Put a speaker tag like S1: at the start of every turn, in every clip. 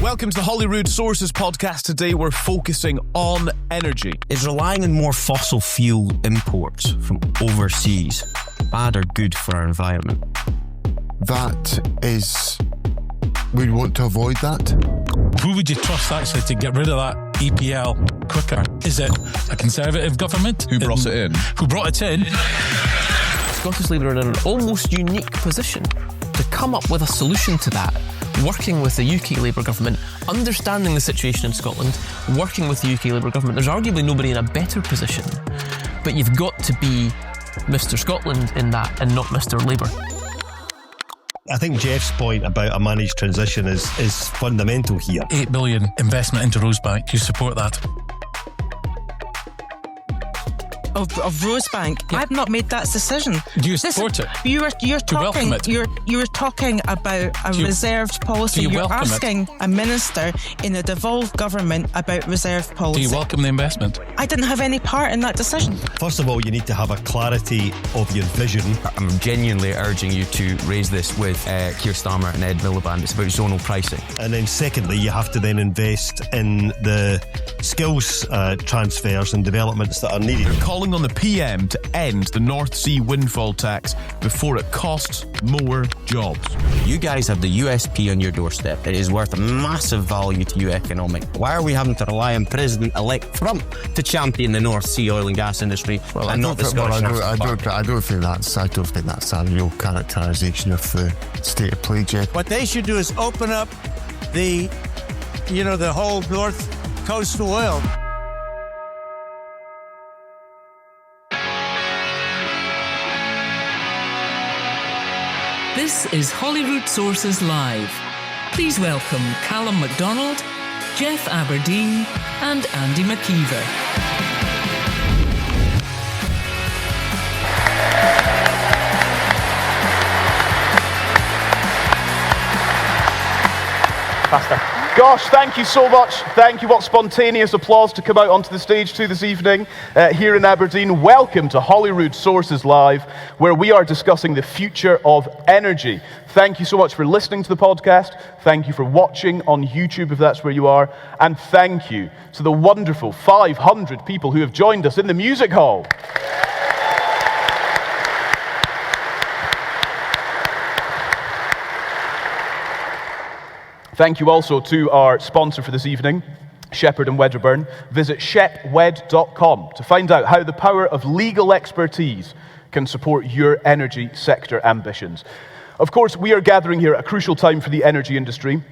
S1: Welcome to the Holyrood Sources podcast. Today we're focusing on energy.
S2: Is relying on more fossil fuel imports from overseas bad or good for our environment?
S3: We want to avoid that.
S4: Who would you trust actually to get rid of that EPL quicker? Is it a Conservative government?
S5: Who brought it in?
S4: Who brought it in?
S6: Scottish Labour are in an almost unique position to come up with a solution to that, working with the UK Labour government, understanding the situation in Scotland, working with the UK Labour government. There's arguably nobody in a better position, but you've got to be Mr. Scotland in that and not Mr. Labour.
S7: I think Jeff's point about a managed transition is fundamental here.
S4: 8 billion investment into Rosebank. Do you support that?
S8: Of Rosebank, yeah. I've not made that decision.
S4: Do you support it?
S8: You're
S4: welcome it?
S8: You're talking about a reserved policy. You're asking a minister in a devolved government about reserved policy.
S4: Do you welcome the investment?
S8: I didn't have any part in that decision.
S7: First of all, you need to have a clarity of your vision.
S2: I'm genuinely urging you to raise this with Keir Starmer and Ed Miliband. It's about zonal pricing.
S7: And then secondly, you have to then invest in the skills transfers and developments that are needed.
S1: They're calling on the PM to end the North Sea windfall tax before it costs more jobs.
S2: You guys have the USP on your doorstep. It is worth massive value to you economic. Why are we having to rely on President-elect Trump to champion the North Sea oil and gas industry and not the Scottish National Party?
S3: I don't think that's a real characterisation of the state of play, Jeff.
S9: What they should do is open up the whole North Coastal oil.
S10: This is Holyrood Sources Live. Please welcome Calum Macdonald, Jeff Aberdeen and Andy McKeever.
S11: Faster. Gosh, thank you so much. Thank you. What spontaneous applause to come out onto the stage too this evening here in Aberdeen. Welcome to Holyrood Sources Live, where we are discussing the future of energy. Thank you so much for listening to the podcast. Thank you for watching on YouTube, if that's where you are. And thank you to the wonderful 500 people who have joined us in the music hall. Thank you also to our sponsor for this evening, Shepherd and Wedderburn. Visit shepwed.com to find out how the power of legal expertise can support your energy sector ambitions. Of course, we are gathering here at a crucial time for the energy industry,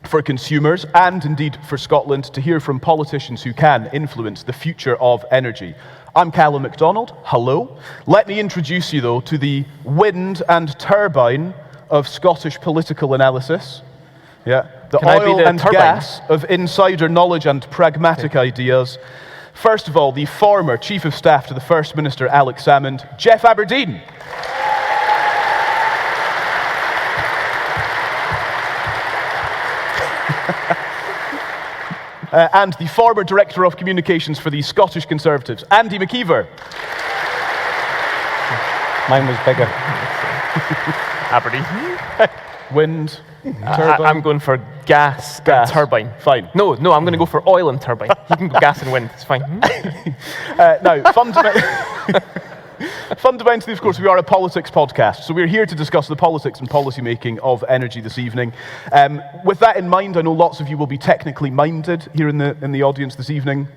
S11: for consumers, and indeed for Scotland, to hear from politicians who can influence the future of energy. I'm Calum Macdonald. Hello. Let me introduce you, though, to the wind and turbine of Scottish political analysis. Yeah, the oil and gas of insider knowledge and pragmatic ideas. First of all, the former Chief of Staff to the First Minister, Alex Salmond, Jeff Aberdeen. And the former Director of Communications for the Scottish Conservatives, Andy McKeever.
S12: Mine was bigger.
S11: Aberdeen. Wind, turbine.
S12: I'm going for gas. And turbine.
S11: Fine.
S12: No, I'm going to go for oil and turbine. You can go gas and wind. It's fine.
S11: Now, fundamentally, of course, we are a politics podcast, so we're here to discuss the politics and policy making of energy this evening. With that in mind, I know lots of you will be technically minded here in the audience this evening.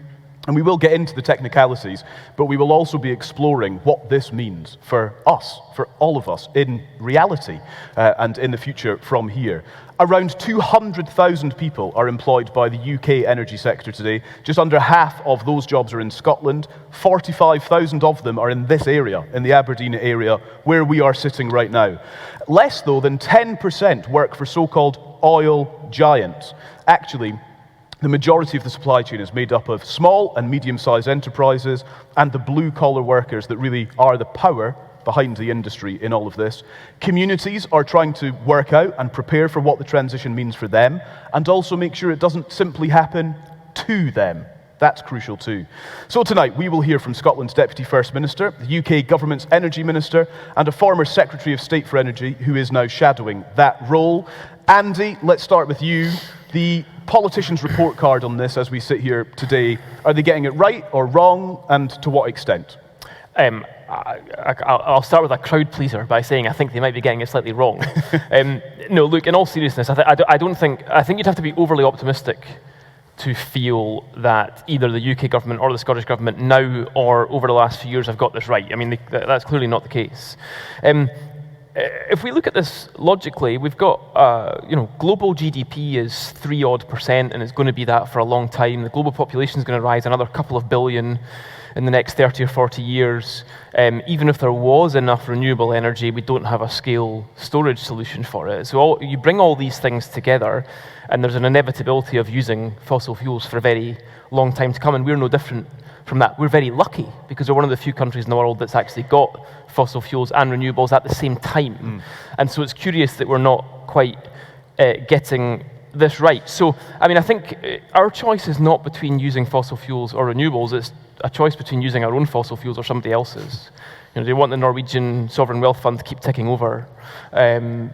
S11: And we will get into the technicalities, but we will also be exploring what this means for us, for all of us, in reality and in the future from here. Around 200,000 people are employed by the UK energy sector today. Just under half of those jobs are in Scotland. 45,000 of them are in this area, in the Aberdeen area, where we are sitting right now. Less, though, than 10% work for so-called oil giants. Actually, the majority of the supply chain is made up of small and medium-sized enterprises and the blue-collar workers that really are the power behind the industry in all of this. Communities are trying to work out and prepare for what the transition means for them, and also make sure it doesn't simply happen to them. That's crucial too. So tonight we will hear from Scotland's Deputy First Minister, the UK Government's Energy Minister, and a former Secretary of State for Energy who is now shadowing that role. Andy, let's start with you. The politicians' report card on this as we sit here today? Are they getting it right or wrong, and to what extent?
S12: I'll start with a crowd pleaser by saying I think they might be getting it slightly wrong. No, look, in all seriousness, I think you'd have to be overly optimistic to feel that either the UK government or the Scottish government now or over the last few years have got this right. I mean, that's clearly not the case. If we look at this logically, we've got, global GDP is 3% and it's going to be that for a long time. The global population is going to rise another couple of billion in the next 30 or 40 years. Even if there was enough renewable energy, we don't have a scale storage solution for it. So you bring all these things together, and there's an inevitability of using fossil fuels for a very long time to come, and we're no different from that. We're very lucky because we're one of the few countries in the world that's actually got fossil fuels and renewables at the same time. And so it's curious that we're not quite getting this right. So, I mean, I think our choice is not between using fossil fuels or renewables, it's a choice between using our own fossil fuels or somebody else's. Do you want the Norwegian Sovereign Wealth Fund to keep ticking over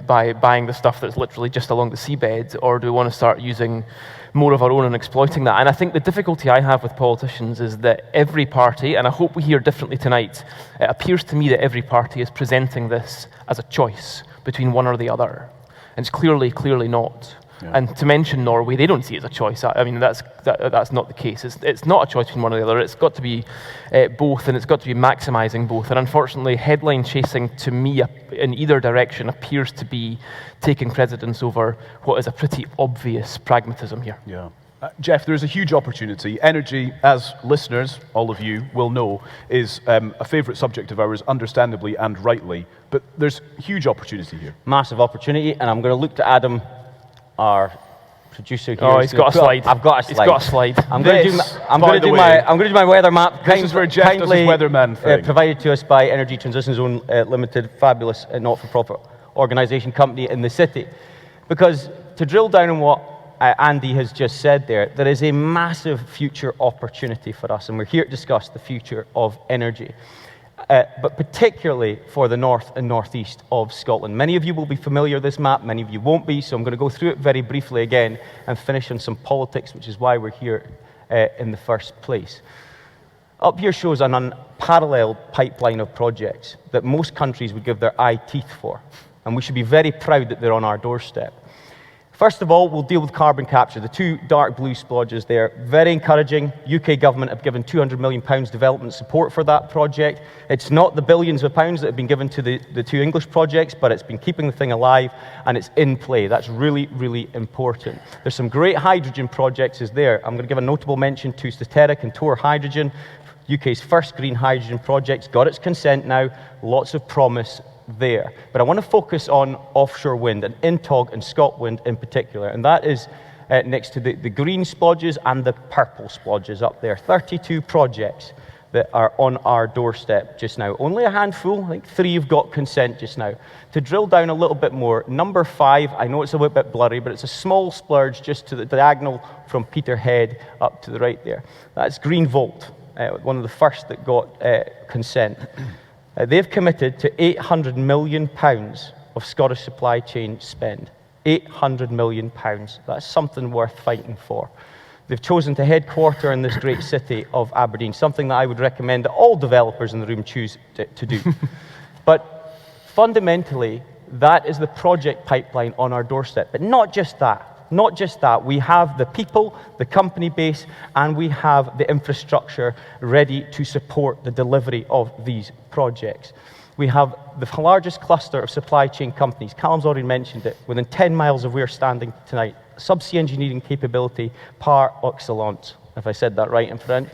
S12: by buying the stuff that's literally just along the seabed, or do we want to start using more of our own and exploiting that? And I think the difficulty I have with politicians is that every party, and I hope we hear differently tonight, it appears to me that every party is presenting this as a choice between one or the other. And it's clearly not. Yeah. And to mention Norway, they don't see it as a choice. I mean, that's not the case. It's not a choice between one or the other. It's got to be both, and it's got to be maximising both. And unfortunately, headline chasing to me in either direction appears to be taking precedence over what is a pretty obvious pragmatism here.
S11: Yeah. Jeff, there's a huge opportunity. Energy, as listeners, all of you will know, is a favourite subject of ours, understandably and rightly. But there's huge opportunity here.
S5: Massive opportunity, and I'm going to look to Adam, our producer here.
S12: Oh, he's got a slide.
S5: I've got a slide.
S12: He's got a slide.
S5: I'm going to do my weather map.
S11: This is where Jeff does his weatherman thing.
S5: Provided to us by Energy Transition Zone Limited, fabulous not-for-profit organisation company in the city. Because to drill down on what Andy has just said there is a massive future opportunity for us, and we're here to discuss the future of energy. But particularly for the north and northeast of Scotland. Many of you will be familiar with this map, many of you won't be, so I'm going to go through it very briefly again and finish on some politics, which is why we're here in the first place. Up here shows an unparalleled pipeline of projects that most countries would give their eye teeth for, and we should be very proud that they're on our doorstep. First of all, we'll deal with carbon capture. The two dark blue splodges there, very encouraging. UK government have given £200 million development support for that project. It's not the billions of pounds that have been given to the two English projects, but it's been keeping the thing alive, and it's in play. That's really, really important. There's some great hydrogen projects there. I'm going to give a notable mention to Stateric and Tor Hydrogen, UK's first green hydrogen project. Got its consent now, lots of promise there. But I want to focus on offshore wind, and Intog and ScotWind in particular, and that is next to the green splodges and the purple splodges up there. 32 projects that are on our doorstep just now. Only a handful, I think 3 have got consent just now. To drill down a little bit more, number 5, I know it's a little bit blurry, but it's a small splurge just to the diagonal from Peterhead up to the right there. That's Green Volt, one of the first that got consent. They've committed to £800 million of Scottish supply chain spend. £800 million. That's something worth fighting for. They've chosen to headquarter in this great city of Aberdeen, something that I would recommend that all developers in the room choose to do. But fundamentally, that is the project pipeline on our doorstep. But not just that. Not just that, we have the people, the company base, and we have the infrastructure ready to support the delivery of these projects. We have the largest cluster of supply chain companies, Calum's already mentioned it, within 10 miles of where we're standing tonight. Subsea engineering capability par excellence, if I said that right in French.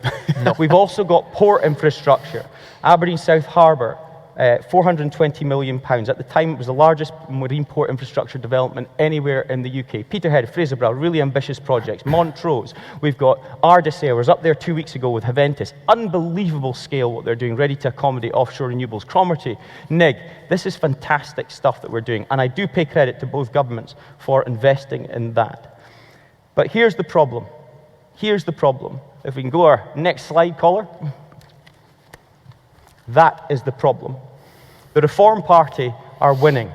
S5: No. We've also got port infrastructure. Aberdeen South Harbour, £420 million. At the time, it was the largest marine port infrastructure development anywhere in the UK. Peterhead, Fraserburgh, really ambitious projects. Montrose, we've got Ardersier, I was up there 2 weeks ago with Haventus. Unbelievable scale what they're doing, ready to accommodate offshore renewables. Cromarty, Nig, this is fantastic stuff that we're doing, and I do pay credit to both governments for investing in that. But here's the problem. Here's the problem. If we can go our next slide, caller. That is the problem. The Reform Party are winning.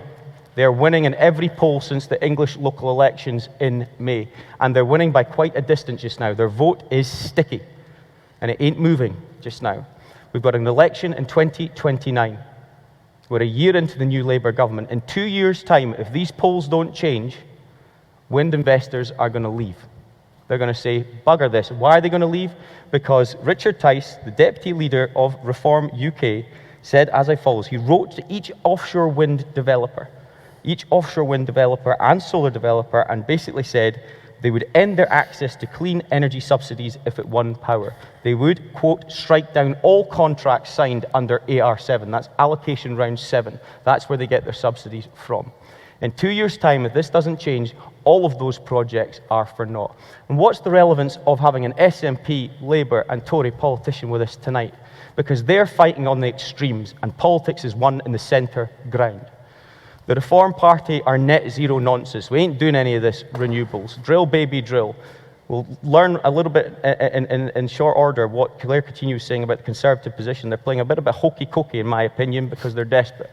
S5: They're winning in every poll since the English local elections in May. And they're winning by quite a distance just now. Their vote is sticky. And it ain't moving just now. We've got an election in 2029. We're a year into the new Labour government. In 2 years' time, if these polls don't change, wind investors are going to leave. They're going to say, bugger this. Why are they going to leave? Because Richard Tice, the deputy leader of Reform UK, said as follows. He wrote to each offshore wind developer and solar developer, and basically said they would end their access to clean energy subsidies if it won power. They would, quote, strike down all contracts signed under AR7. That's allocation round 7. That's where they get their subsidies from. In 2 years' time, if this doesn't change, all of those projects are for naught. And what's the relevance of having an SNP, Labour and Tory politician with us tonight? Because they're fighting on the extremes, and politics is won in the centre ground. The Reform Party are net zero nonsense. We ain't doing any of this renewables. Drill, baby, drill. We'll learn a little bit in short order what Claire Coutinho was saying about the Conservative position. They're playing a bit of a hokey-cokey, in my opinion, because they're desperate.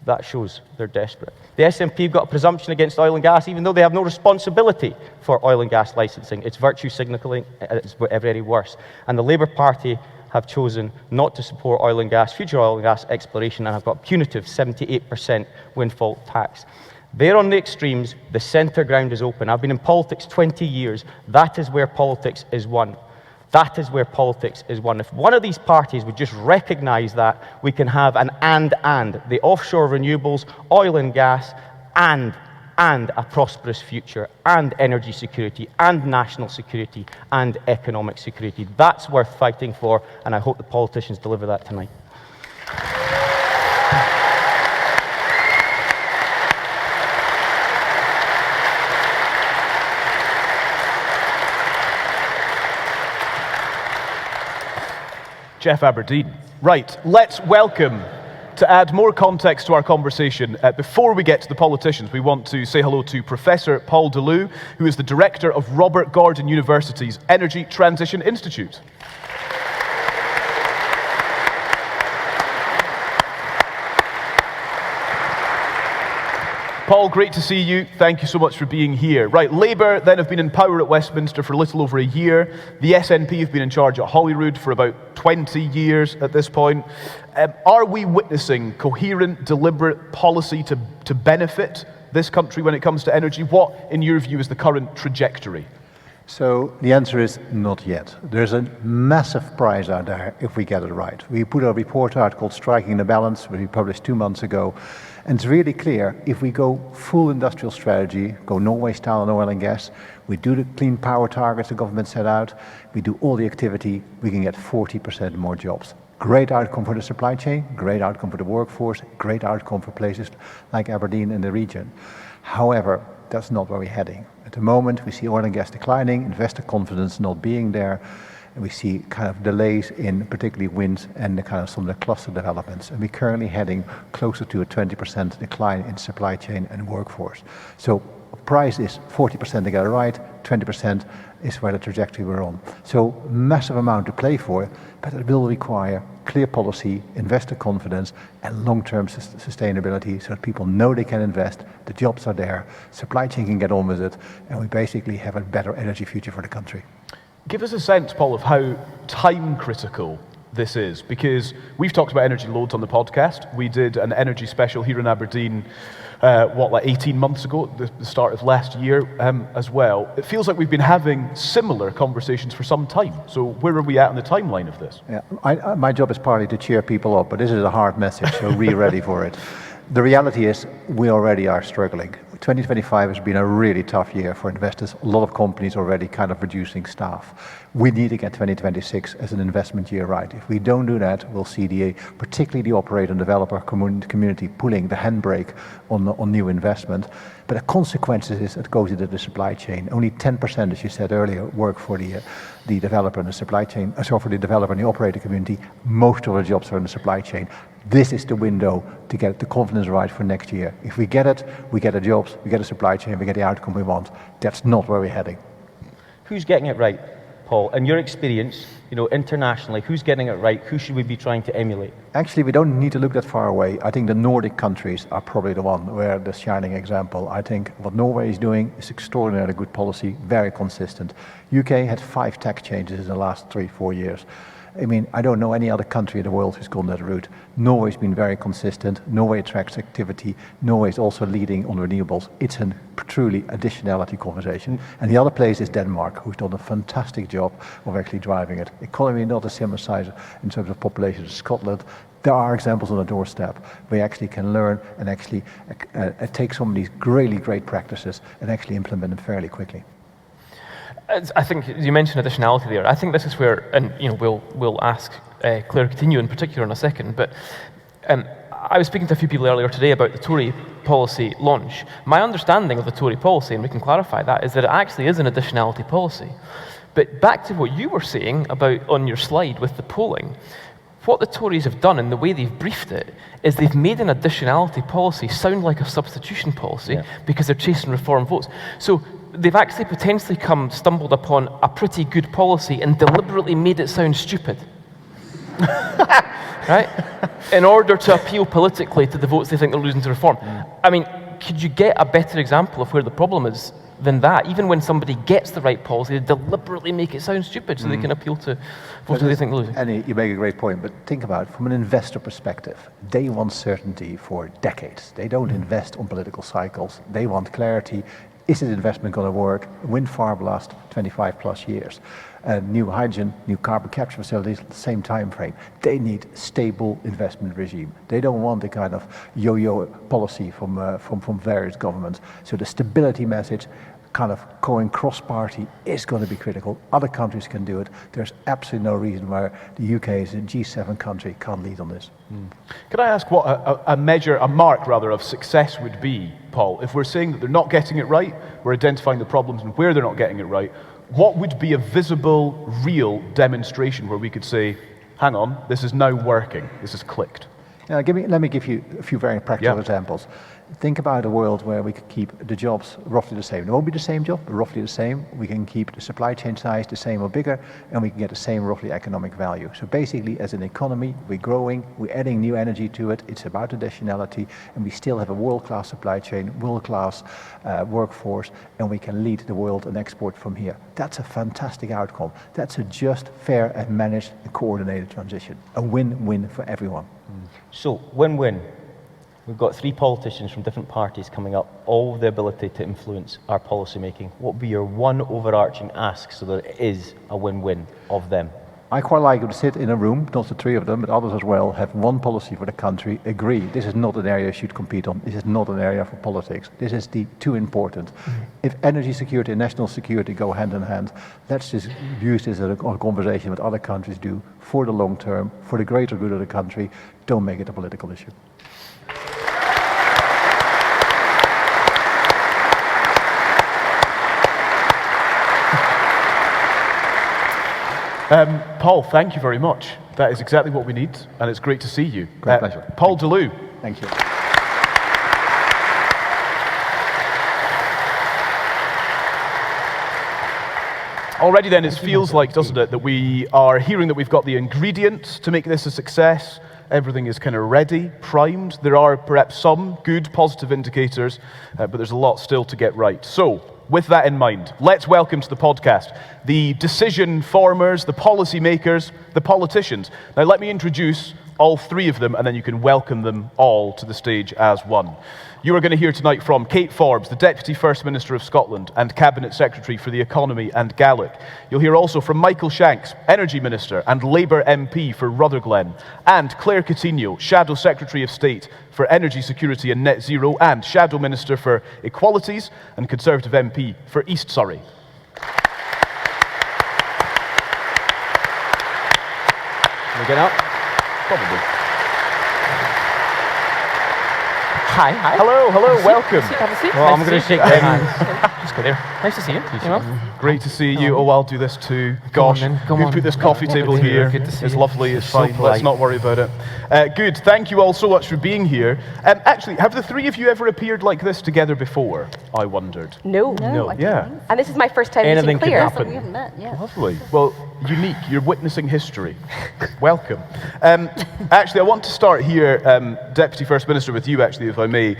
S5: That shows they're desperate. The SNP have got a presumption against oil and gas, even though they have no responsibility for oil and gas licensing. It's virtue signalling, it's very worse. And the Labour Party have chosen not to support oil and gas, future oil and gas exploration, and have got punitive 78% windfall tax. They're on the extremes. The centre ground is open. I've been in politics 20 years. That is where politics is won. That is where politics is won. If one of these parties would just recognise that, we can have an and. The offshore renewables, oil and gas, and a prosperous future, and energy security, and national security, and economic security. That's worth fighting for, and I hope the politicians deliver that tonight.
S11: Jeff Aberdeen. Right, let's welcome, to add more context to our conversation, before we get to the politicians, we want to say hello to Professor Paul Deleu, who is the director of Robert Gordon University's Energy Transition Institute. Paul, great to see you. Thank you so much for being here. Right, Labour then have been in power at Westminster for a little over a year. The SNP have been in charge at Holyrood for about 20 years at this point. Are we witnessing coherent, deliberate policy to benefit this country when it comes to energy? What, in your view, is the current trajectory?
S13: So the answer is not yet. There's a massive prize out there if we get it right. We put a report out called Striking the Balance, which we published 2 months ago. And it's really clear, if we go full industrial strategy, go Norway style on oil and gas, we do the clean power targets the government set out, we do all the activity, we can get 40% more jobs. Great outcome for the supply chain, great outcome for the workforce, great outcome for places like Aberdeen and the region. However, that's not where we're heading. At the moment, we see oil and gas declining, investor confidence not being there, and we see kind of delays in particularly wind and the kind of some of the cluster developments. And we're currently heading closer to a 20% decline in supply chain and workforce. So price is 40% to get it right, 20% is where the trajectory we're on. So massive amount to play for, but it will require clear policy, investor confidence, and long-term sustainability so that people know they can invest, the jobs are there, supply chain can get on with it, and we basically have a better energy future for the country.
S11: Give us a sense, Paul, of how time critical this is, because we've talked about energy loads on the podcast. We did an energy special here in Aberdeen, like 18 months ago, at the start of last year as well. It feels like we've been having similar conversations for some time. So where are we at in the timeline of this?
S13: Yeah, my job is partly to cheer people up, but this is a hard message, so be ready for it. The reality is we already are struggling. 2025 has been a really tough year for investors. A lot of companies already kind of reducing staff. We need to get 2026 as an investment year right. If we don't do that, we'll see particularly the operator and developer community pulling the handbrake on new investment. But the consequences is it goes into the supply chain. Only 10%, as you said earlier, work for the developer and the supply chain, for the developer and the operator community. Most of our jobs are in the supply chain. This is the window to get the confidence right for next year. If we get it, we get the jobs, we get the supply chain, we get the outcome we want. That's not where we're heading.
S5: Who's getting it right, Paul. In your experience, internationally, who's getting it right? Who should we be trying to emulate?
S13: Actually, we don't need to look that far away. I think the Nordic countries are probably the one where the shining example. I think what Norway is doing is extraordinarily good policy, very consistent. UK had 5 tax changes in the last 3-4 years. I mean, I don't know any other country in the world who's gone that route. Norway's been very consistent. Norway attracts activity. Norway is also leading on renewables. It's a truly additionality conversation. And the other place is Denmark, who's done a fantastic job of actually driving it. Economy not a similar size in terms of population to Scotland. There are examples on the doorstep where you actually can learn and actually take some of these really great practices and actually implement them fairly quickly.
S12: I think you mentioned additionality there. I think this is where, and we'll ask Claire Coutinho in particular in a second, but I was speaking to a few people earlier today about the Tory policy launch. My understanding of the Tory policy, and we can clarify that, is that it actually is an additionality policy. But back to what you were saying about on your slide with the polling, what the Tories have done and the way they've briefed it is they've made an additionality policy sound like a substitution policy because they're chasing reform votes. So they've actually potentially stumbled upon a pretty good policy and deliberately made it sound stupid. Right? In order to appeal politically to the votes they think they're losing to reform. I mean, could you get a better example of where the problem is than that? Even when somebody gets the right policy, they deliberately make it sound stupid so they can appeal to votes they think they're losing.
S13: And you make a great point, but think about it from an investor perspective. They want certainty for decades. They don't invest on political cycles. They want clarity. Is this investment going to work? Wind farm last 25 plus years. New hydrogen, new carbon capture facilities, the same time frame. They need stable investment regime. They don't want the kind of yo-yo policy from various governments. So the stability message, kind of going cross-party, is going to be critical. Other countries can do it. There's absolutely no reason why the UK as a G7 country can't lead on this.
S11: Could I ask what a mark of success would be, Paul? If we're saying that they're not getting it right, we're identifying the problems and where they're not getting it right, what would be a visible, real demonstration where we could say, hang on, this is now working, this has clicked?
S13: Let me give you a few very practical examples. Think about a world where we could keep the jobs roughly the same. It won't be the same job, but roughly the same. We can keep the supply chain size the same or bigger, and we can get the same roughly economic value. So basically, as an economy, we're growing, we're adding new energy to it. It's about additionality, and we still have a world-class supply chain, world-class workforce, and we can lead the world and export from here. That's a fantastic outcome. That's a just, fair, and managed and coordinated transition. A win-win for everyone.
S5: So, win-win. We've got 3 politicians from different parties coming up, all with the ability to influence our policy making. What would be your one overarching ask so that it is a win-win of them?
S13: I quite like to sit in a room, not the 3 of them, but others as well, have one policy for the country, agree. This is not an area you should compete on. This is not an area for politics. This is too important. If energy security and national security go hand in hand, let's just use this as a conversation with other countries do for the long term, for the greater good of the country. Don't make it a political issue.
S11: Paul, thank you very much. That is exactly what we need, and it's great to see you.
S13: Great pleasure.
S11: Paul Deleu.
S13: Thank you.
S11: Already then, it feels like, doesn't it, that we are hearing that we've got the ingredients to make this a success. Everything is kind of ready, primed. There are perhaps some good, positive indicators, but there's a lot still to get right. So, with that in mind, let's welcome to the podcast the decision formers, the policy makers, the politicians. Now, let me introduce all 3 of them, and then you can welcome them all to the stage as one. You are going to hear tonight from Kate Forbes, the Deputy First Minister of Scotland and Cabinet Secretary for the Economy and Gaelic. You'll hear also from Michael Shanks, Energy Minister and Labour MP for Rutherglen, and Claire Coutinho, Shadow Secretary of State for Energy Security and Net Zero, and Shadow Minister for Equalities and Conservative MP for East Surrey. Can we get up? Probably.
S12: Hi.
S11: Hello, welcome.
S12: Have a seat.
S5: Well, I'm going to shake their hands.
S12: Just go there. Nice to see you.
S11: Great to see you. Oh, I'll do this too. Gosh,
S12: Come on.
S11: put this coffee table here. It's lovely, it's fine. Let's not worry about it. Good, thank you all so much for being here. Actually, have the three of you ever appeared like this together before? I wondered.
S14: No.
S11: Yeah.
S14: And this is my first time
S5: Anything
S14: meeting Claire.
S5: could happen.
S14: We haven't met, yeah.
S11: Lovely. Well, unique. You're witnessing history. Welcome. Actually, I want to start here, Deputy First Minister, with you, actually, if I may.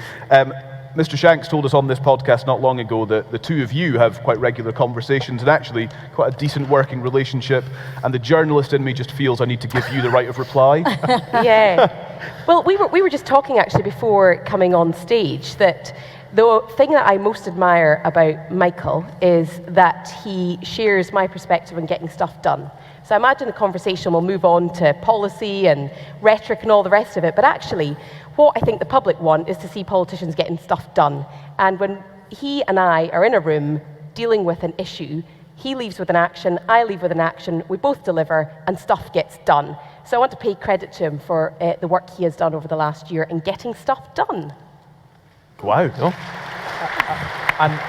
S11: Mr. Shanks told us on this podcast not long ago that the two of you have quite regular conversations and actually quite a decent working relationship, and the journalist in me just feels I need to give you the right of reply.
S14: Yeah. Well, we were just talking actually before coming on stage that the thing that I most admire about Michael is that he shares my perspective on getting stuff done. So I imagine the conversation will move on to policy and rhetoric and all the rest of it, but actually what I think the public want is to see politicians getting stuff done. And when he and I are in a room dealing with an issue, he leaves with an action, I leave with an action, we both deliver, and stuff gets done. So I want to pay credit to him for the work he has done over the last year in getting stuff done.
S11: Wow.
S5: And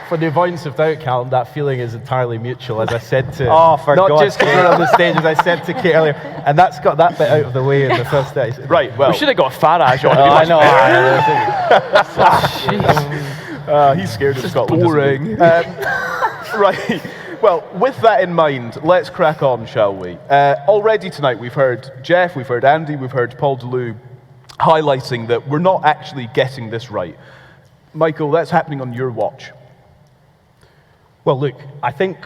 S5: for the avoidance of doubt, Calum, that feeling is entirely mutual, as I said to...
S11: for
S5: not
S11: God's
S5: just because we're on the stage, as I said to Kate earlier. And that's got that bit out of the way in the first day.
S11: Right, well...
S12: We should have got Farage on.
S5: I
S11: know. He's scared of Scotland.
S12: Boring.
S11: Right. Well, with that in mind, let's crack on, shall we? Already tonight we've heard Jeff, we've heard Andy, we've heard Paul Deleu highlighting that we're not actually getting this right. Michael, that's happening on your watch.
S5: Well, look, I think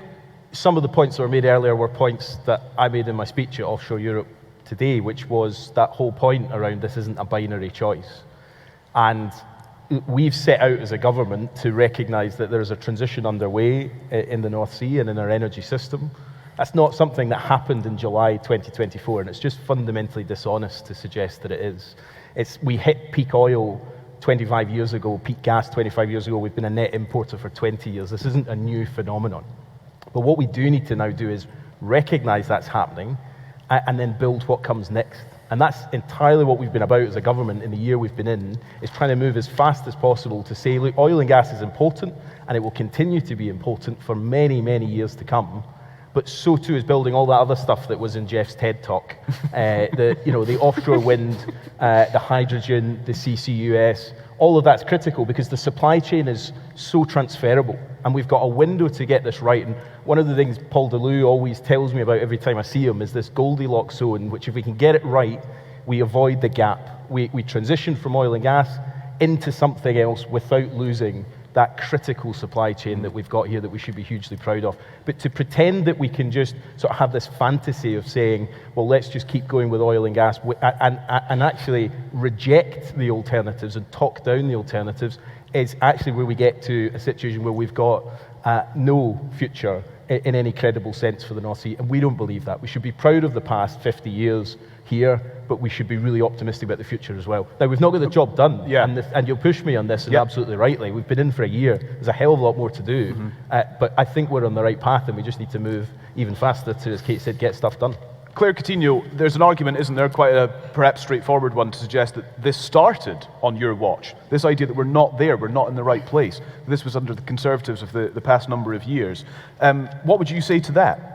S5: some of the points that were made earlier were points that I made in my speech at Offshore Europe today, which was that whole point around this isn't a binary choice. And we've set out as a government to recognise that there is a transition underway in the North Sea and in our energy system. That's not something that happened in July 2024, and it's just fundamentally dishonest to suggest that it is. We hit peak oil 25 years ago, peak gas 25 years ago. We've been a net importer for 20 years. This isn't a new phenomenon. But what we do need to now do is recognise that's happening and then build what comes next. And that's entirely what we've been about as a government in the year we've been in, is trying to move as fast as possible to say, look, oil and gas is important, and it will continue to be important for many, many years to come. But so too is building all that other stuff that was in Jeff's TED Talk, the offshore wind, the hydrogen, the CCUS. All of that's critical because the supply chain is so transferable, and we've got a window to get this right. And one of the things Paul Deleu always tells me about every time I see him is this Goldilocks zone, which if we can get it right, we avoid the gap. We transition from oil and gas into something else without losing that critical supply chain that we've got here that we should be hugely proud of. But to pretend that we can just sort of have this fantasy of saying, well, let's just keep going with oil and gas and actually reject the alternatives and talk down the alternatives is actually where we get to a situation where we've got no future in any credible sense for the North Sea. And we don't believe that. We should be proud of the past 50 years here, but we should be really optimistic about the future as well. Now, we've not got the job done, and you'll push me on this, and absolutely rightly. We've been in for a year. There's a hell of a lot more to do, but I think we're on the right path, and we just need to move even faster to, as Kate said, get stuff done.
S11: Claire Coutinho, there's an argument, isn't there, quite a perhaps straightforward one, to suggest that this started on your watch. This idea that we're not there, we're not in the right place. This was under the Conservatives of the past number of years. What would you say to that?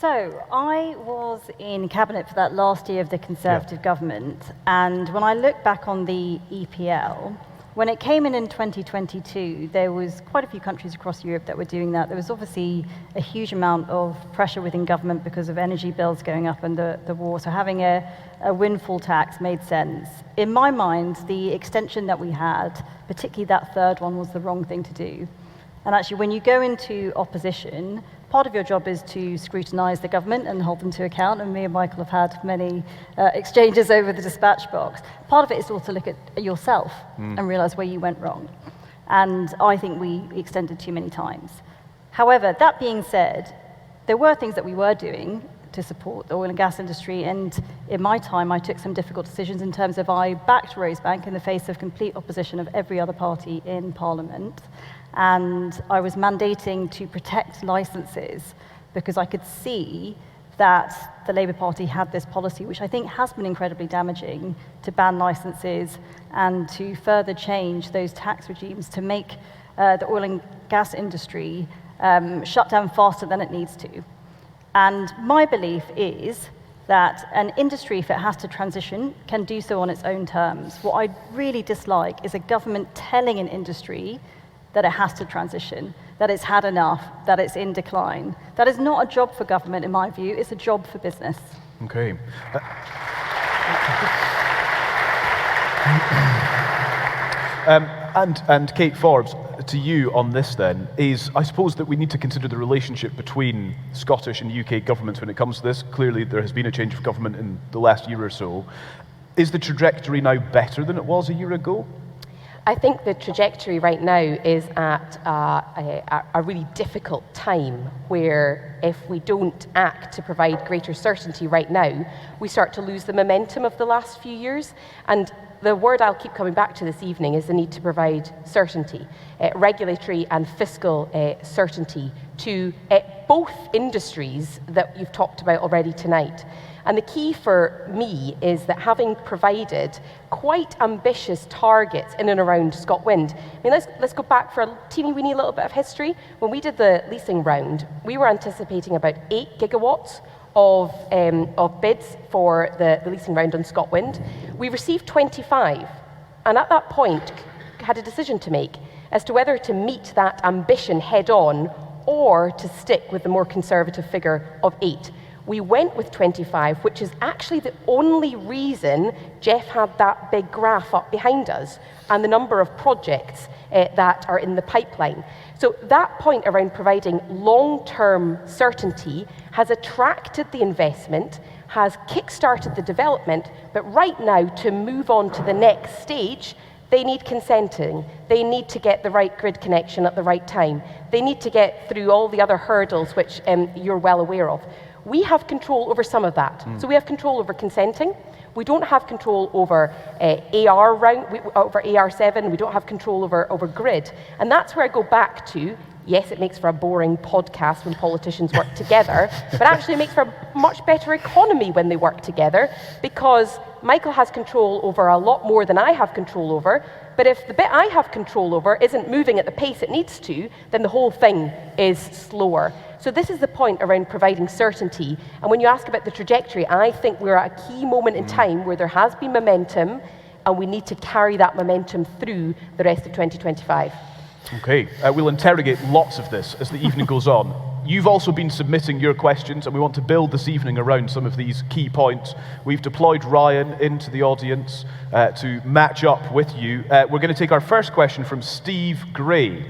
S15: So I was in Cabinet for that last year of the Conservative government, and when I look back on the EPL, when it came in 2022, there was quite a few countries across Europe that were doing that. There was obviously a huge amount of pressure within government because of energy bills going up and the war, so having a windfall tax made sense. In my mind, the extension that we had, particularly that third one, was the wrong thing to do. And actually, when you go into opposition, part of your job is to scrutinise the government and hold them to account, and me and Michael have had many exchanges over the dispatch box. Part of it is also look at yourself and realise where you went wrong. And I think we extended too many times. However, that being said, there were things that we were doing to support the oil and gas industry, and in my time I took some difficult decisions in terms of I backed Rosebank in the face of complete opposition of every other party in Parliament. And I was mandating to protect licenses because I could see that the Labour Party had this policy, which I think has been incredibly damaging, to ban licences and to further change those tax regimes to make the oil and gas industry shut down faster than it needs to. And my belief is that an industry, if it has to transition, can do so on its own terms. What I really dislike is a government telling an industry that it has to transition, that it's had enough, that it's in decline. That is not a job for government, in my view. It's a job for business.
S11: Okay. And Kate Forbes, to you on this then, is I suppose that we need to consider the relationship between Scottish and UK governments when it comes to this. Clearly there has been a change of government in the last year or so. Is the trajectory now better than it was a year ago?
S14: I think the trajectory right now is at a really difficult time where if we don't act to provide greater certainty right now, we start to lose the momentum of the last few years. And the word I'll keep coming back to this evening is the need to provide certainty, regulatory and fiscal certainty to both industries that you've talked about already tonight. And the key for me is that having provided quite ambitious targets in and around ScotWind, I mean, let's go back for a teeny-weeny little bit of history. When we did the leasing round, we were anticipating about 8 gigawatts of bids for the leasing round on ScotWind. We received 25, and at that point had a decision to make as to whether to meet that ambition head-on or to stick with the more conservative figure of 8. We went with 25, which is actually the only reason Jeff had that big graph up behind us and the number of projects that are in the pipeline. So that point around providing long-term certainty has attracted the investment, has kick-started the development, but right now to move on to the next stage, they need consenting. They need to get the right grid connection at the right time. They need to get through all the other hurdles which you're well aware of. We have control over some of that. So we have control over consenting. We don't have control over over AR7. We don't have control over grid. And that's where I go back to, yes, it makes for a boring podcast when politicians work together, but actually it makes for a much better economy when they work together, because Michael has control over a lot more than I have control over. But if the bit I have control over isn't moving at the pace it needs to, then the whole thing is slower. So this is the point around providing certainty. And when you ask about the trajectory, I think we're at a key moment in time where there has been momentum, and we need to carry that momentum through the rest of 2025.
S11: Okay, we'll interrogate lots of this as the evening goes on. You've also been submitting your questions, and we want to build this evening around some of these key points. We've deployed Ryan into the audience to match up with you. We're going to take our first question from Steve Gray.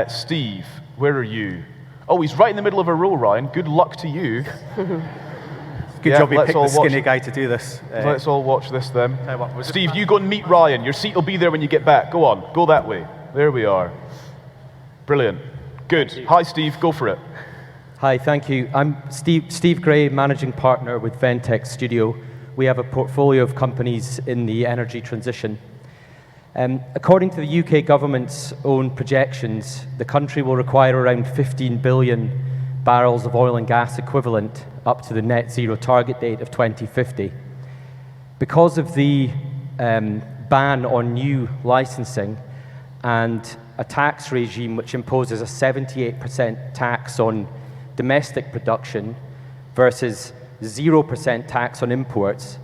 S11: Steve, where are you? Oh, he's right in the middle of a row, Ryan. Good luck to you.
S16: Good job you picked the skinny guy to do this.
S11: Let's all watch this then. Steve, you go and meet Ryan. Your seat will be there when you get back. Go on, go that way. There we are. Brilliant. Good. Hi, Steve. Go for it.
S17: Hi, thank you. I'm Steve Gray, managing partner with Ventex Studio. We have a portfolio of companies in the energy transition. According to the UK government's own projections, the country will require around 15 billion barrels of oil and gas equivalent up to the net zero target date of 2050. Because of the ban on new licensing and a tax regime which imposes a 78% tax on domestic production versus 0% tax on imports,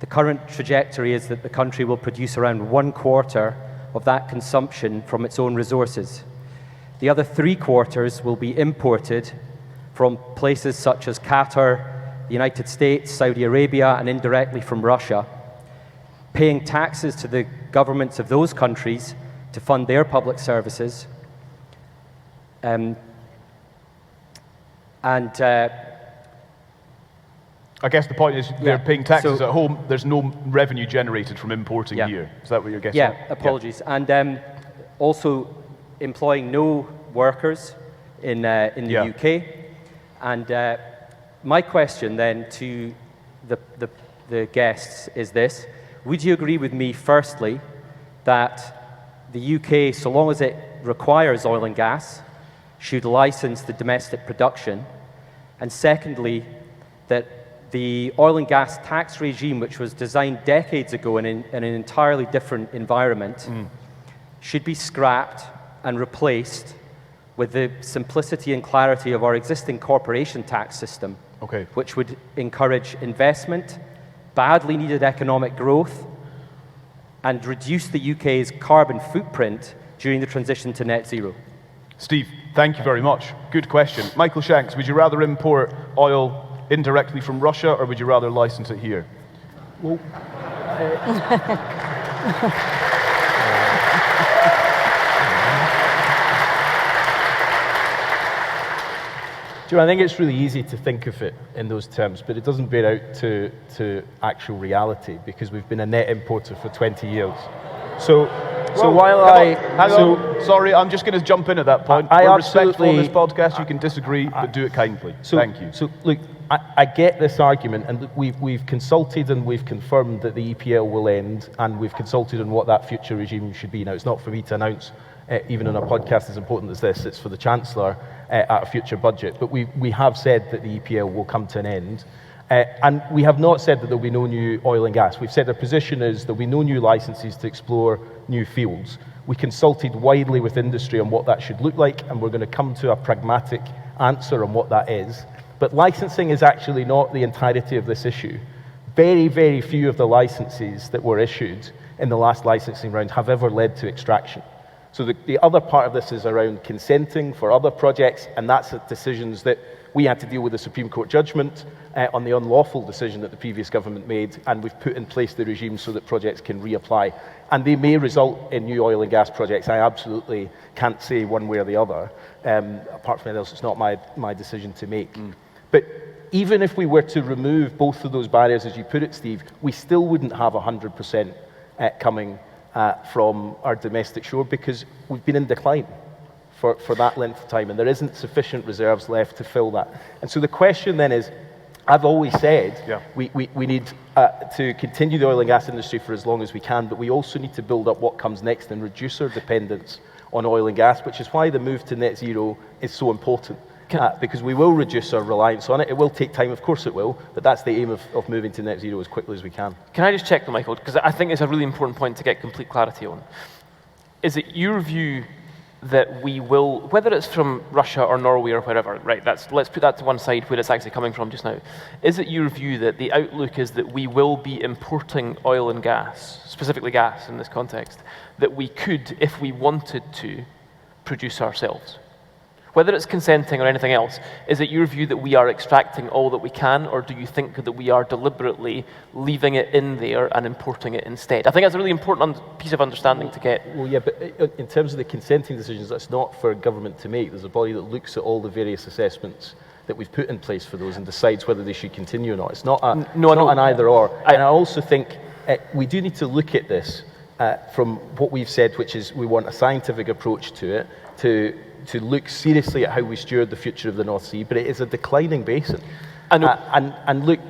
S17: the current trajectory is that the country will produce around 1/4 of that consumption from its own resources. The other 3/4 will be imported from places such as Qatar, the United States, Saudi Arabia, and indirectly from Russia, paying taxes to the governments of those countries to fund their public services,
S11: I guess the point is they're paying taxes at home. There's no revenue generated from importing here. Is that what you're getting at?
S17: Apologies. And also employing no workers in the UK. And my question then to the guests is this. Would you agree with me, firstly, that the UK, so long as it requires oil and gas, should license the domestic production? And secondly, that the oil and gas tax regime, which was designed decades ago in an entirely different environment, should be scrapped and replaced with the simplicity and clarity of our existing corporation tax system, which would encourage investment, badly needed economic growth, and reduce the UK's carbon footprint during the transition to net zero.
S11: Steve, thank you very much. Good question. Michael Shanks, would you rather import oil indirectly from Russia, or would you rather license it here?
S18: Well, I think it's really easy to think of it in those terms, but it doesn't bear out to actual reality, because we've been a net importer for 20 years.
S11: Sorry, I'm just going to jump in at that point. We're respectful on this podcast. You can disagree, but do it kindly. Thank you.
S18: So, look, I get this argument, and we've consulted and we've confirmed that the EPL will end, and we've consulted on what that future regime should be. Now, it's not for me to announce, even on a podcast as important as this. It's for the Chancellor at a future budget. But we have said that the EPL will come to an end. And we have not said that there will be no new oil and gas. We've said our position is there will be no new licenses to explore new fields. We consulted widely with industry on what that should look like, and we're going to come to a pragmatic answer on what that is. But licensing is actually not the entirety of this issue. Very, very few of the licenses that were issued in the last licensing round have ever led to extraction. So the other part of this is around consenting for other projects, and that's the decisions that we had to deal with the Supreme Court judgment on the unlawful decision that the previous government made, and we've put in place the regime so that projects can reapply. And they may result in new oil and gas projects. I absolutely can't say one way or the other. Apart from anything else, it's not my decision to make. But even if we were to remove both of those barriers, as you put it, Steve, we still wouldn't have 100% coming from our domestic shore, because we've been in decline for that length of time, and there isn't sufficient reserves left to fill that. And so the question then is, I've always said we need to continue the oil and gas industry for as long as we can, but we also need to build up what comes next and reduce our dependence on oil and gas, which is why the move to net zero is so important. Because we will reduce our reliance on it. It will take time, of course it will, but that's the aim of moving to net zero as quickly as we can.
S12: Can I just check though, Michael, because I think it's a really important point to get complete clarity on. Is it your view that we will, whether it's from Russia or Norway or wherever, right, let's put that to one side where it's actually coming from just now. Is it your view that the outlook is that we will be importing oil and gas, specifically gas in this context, that we could, if we wanted to, produce ourselves? Whether it's consenting or anything else, is it your view that we are extracting all that we can, or do you think that we are deliberately leaving it in there and importing it instead? I think that's a really important piece of understanding to get.
S18: Well, yeah, but in terms of the consenting decisions, that's not for government to make. There's a body that looks at all the various assessments that we've put in place for those and decides whether they should continue or not. It's not an either or. And I also think we do need to look at this from what we've said, which is we want a scientific approach to it, to look seriously at how we steward the future of the North Sea, but it is a declining basin. And look,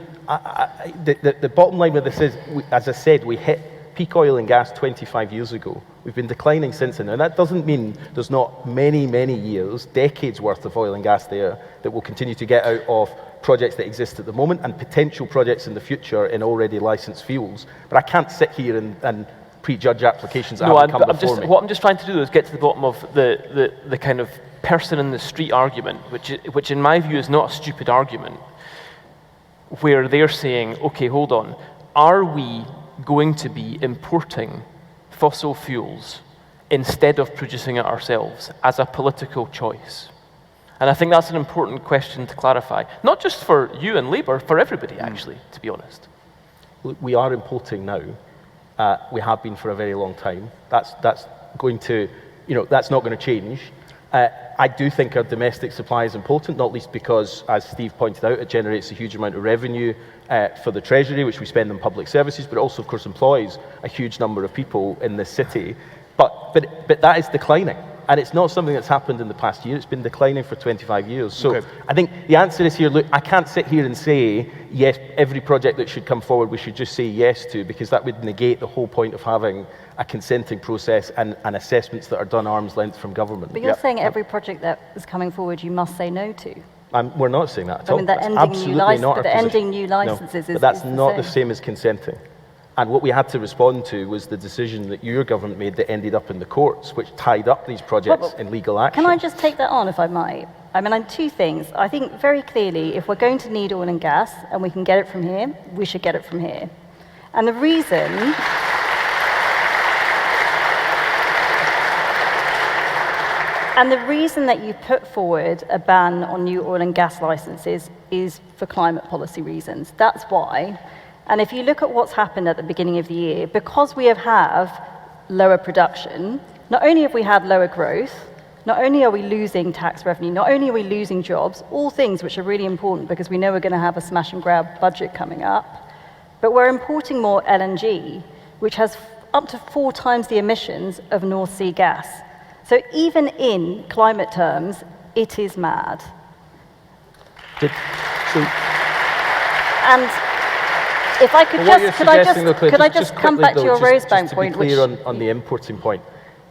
S18: the bottom line with this is, as I said, we hit peak oil and gas 25 years ago. We've been declining since then. And that doesn't mean there's not many, many years, decades worth of oil and gas there that will continue to get out of projects that exist at the moment and potential projects in the future in already licensed fields. But I can't sit here and prejudge applications that haven't come before me.
S12: What I'm just trying to do is get to the bottom of the kind of person in the street argument, which in my view is not a stupid argument, where they're saying, okay, hold on, are we going to be importing fossil fuels instead of producing it ourselves as a political choice? And I think that's an important question to clarify, not just for you and Labour, for everybody actually, to be honest.
S18: Look, we are importing now. We have been for a very long time. That's going to, that's not going to change. I do think our domestic supply is important, not least because, as Steve pointed out, it generates a huge amount of revenue for the Treasury, which we spend on public services, but also, of course, employs a huge number of people in this city. But that is declining. And it's not something that's happened in the past year. It's been declining for 25 years. So I think the answer is here, look, I can't sit here and say, yes, every project that should come forward we should just say yes to, because that would negate the whole point of having a consenting process and assessments that are done arm's length from government.
S15: But you're saying every project that is coming forward you must say no to.
S18: We're not saying that at all.
S15: I mean, they're ending new licenses.
S18: But that's not the same as consenting. And what we had to respond to was the decision that your government made that ended up in the courts, which tied up these projects in legal action.
S15: Can I just take that on, if I might? I mean, two things. I think very clearly, if we're going to need oil and gas, and we can get it from here, we should get it from here. And the reason... And the reason that you put forward a ban on new oil and gas licenses is for climate policy reasons. That's why. And if you look at what's happened at the beginning of the year, because we have lower production, not only have we had lower growth, not only are we losing tax revenue, not only are we losing jobs, all things which are really important because we know we're going to have a smash and grab budget coming up, but we're importing more LNG, which has up to 4 times the emissions of North Sea gas. So even in climate terms, it is mad. And if I could could I just come back to your Rosebank point?
S18: To be clear on the importing point,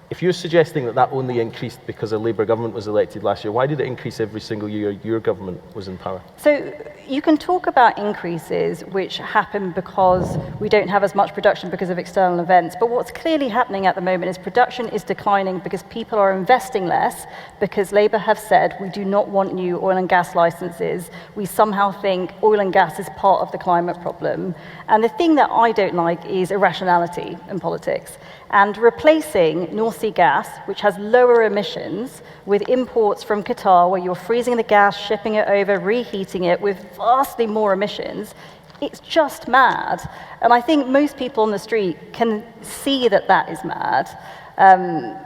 S18: if you're suggesting that only increased because a Labour government was elected last year, why did it increase every single year your government was in power?
S15: So you can talk about increases which happen because we don't have as much production because of external events, but what's clearly happening at the moment is production is declining because people are investing less, because Labour have said we do not want new oil and gas licenses. We somehow think oil and gas is part of the climate problem. And the thing that I don't like is irrationality in politics. And replacing North Sea gas, which has lower emissions, with imports from Qatar, where you're freezing the gas, shipping it over, reheating it with vastly more emissions, it's just mad. And I think most people on the street can see that that is mad. And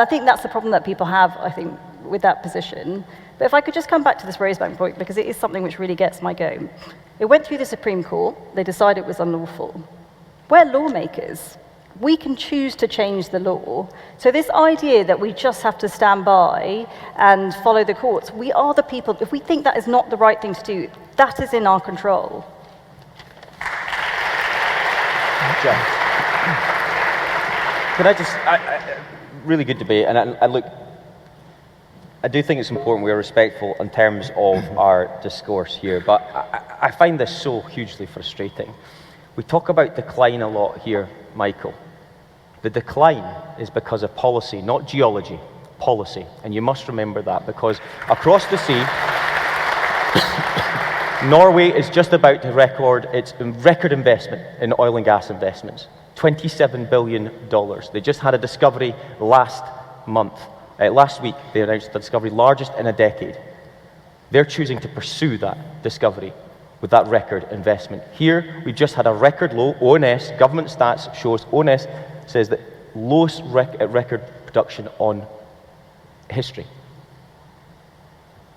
S15: I think that's the problem that people have, I think, with that position. But if I could just come back to this Rosebank point, because it is something which really gets my goat. It went through the Supreme Court. They decided it was unlawful. We're lawmakers. We can choose to change the law. So this idea that we just have to stand by and follow the courts, we are the people. If we think that is not the right thing to do, that is in our control.
S5: Can I just, really good debate, and look, I do think it's important we are respectful in terms of our discourse here, but I find this so hugely frustrating. We talk about decline a lot here, Michael. The decline is because of policy, not geology, policy. And you must remember that, because across the sea, Norway is just about to record its record investment in oil and gas investments, $27 billion. They just had a discovery last week, they announced the discovery largest in a decade. They're choosing to pursue that discovery with that record investment. Here, we've just had a record low, ONS, government stats shows, ONS says that lowest record production on history.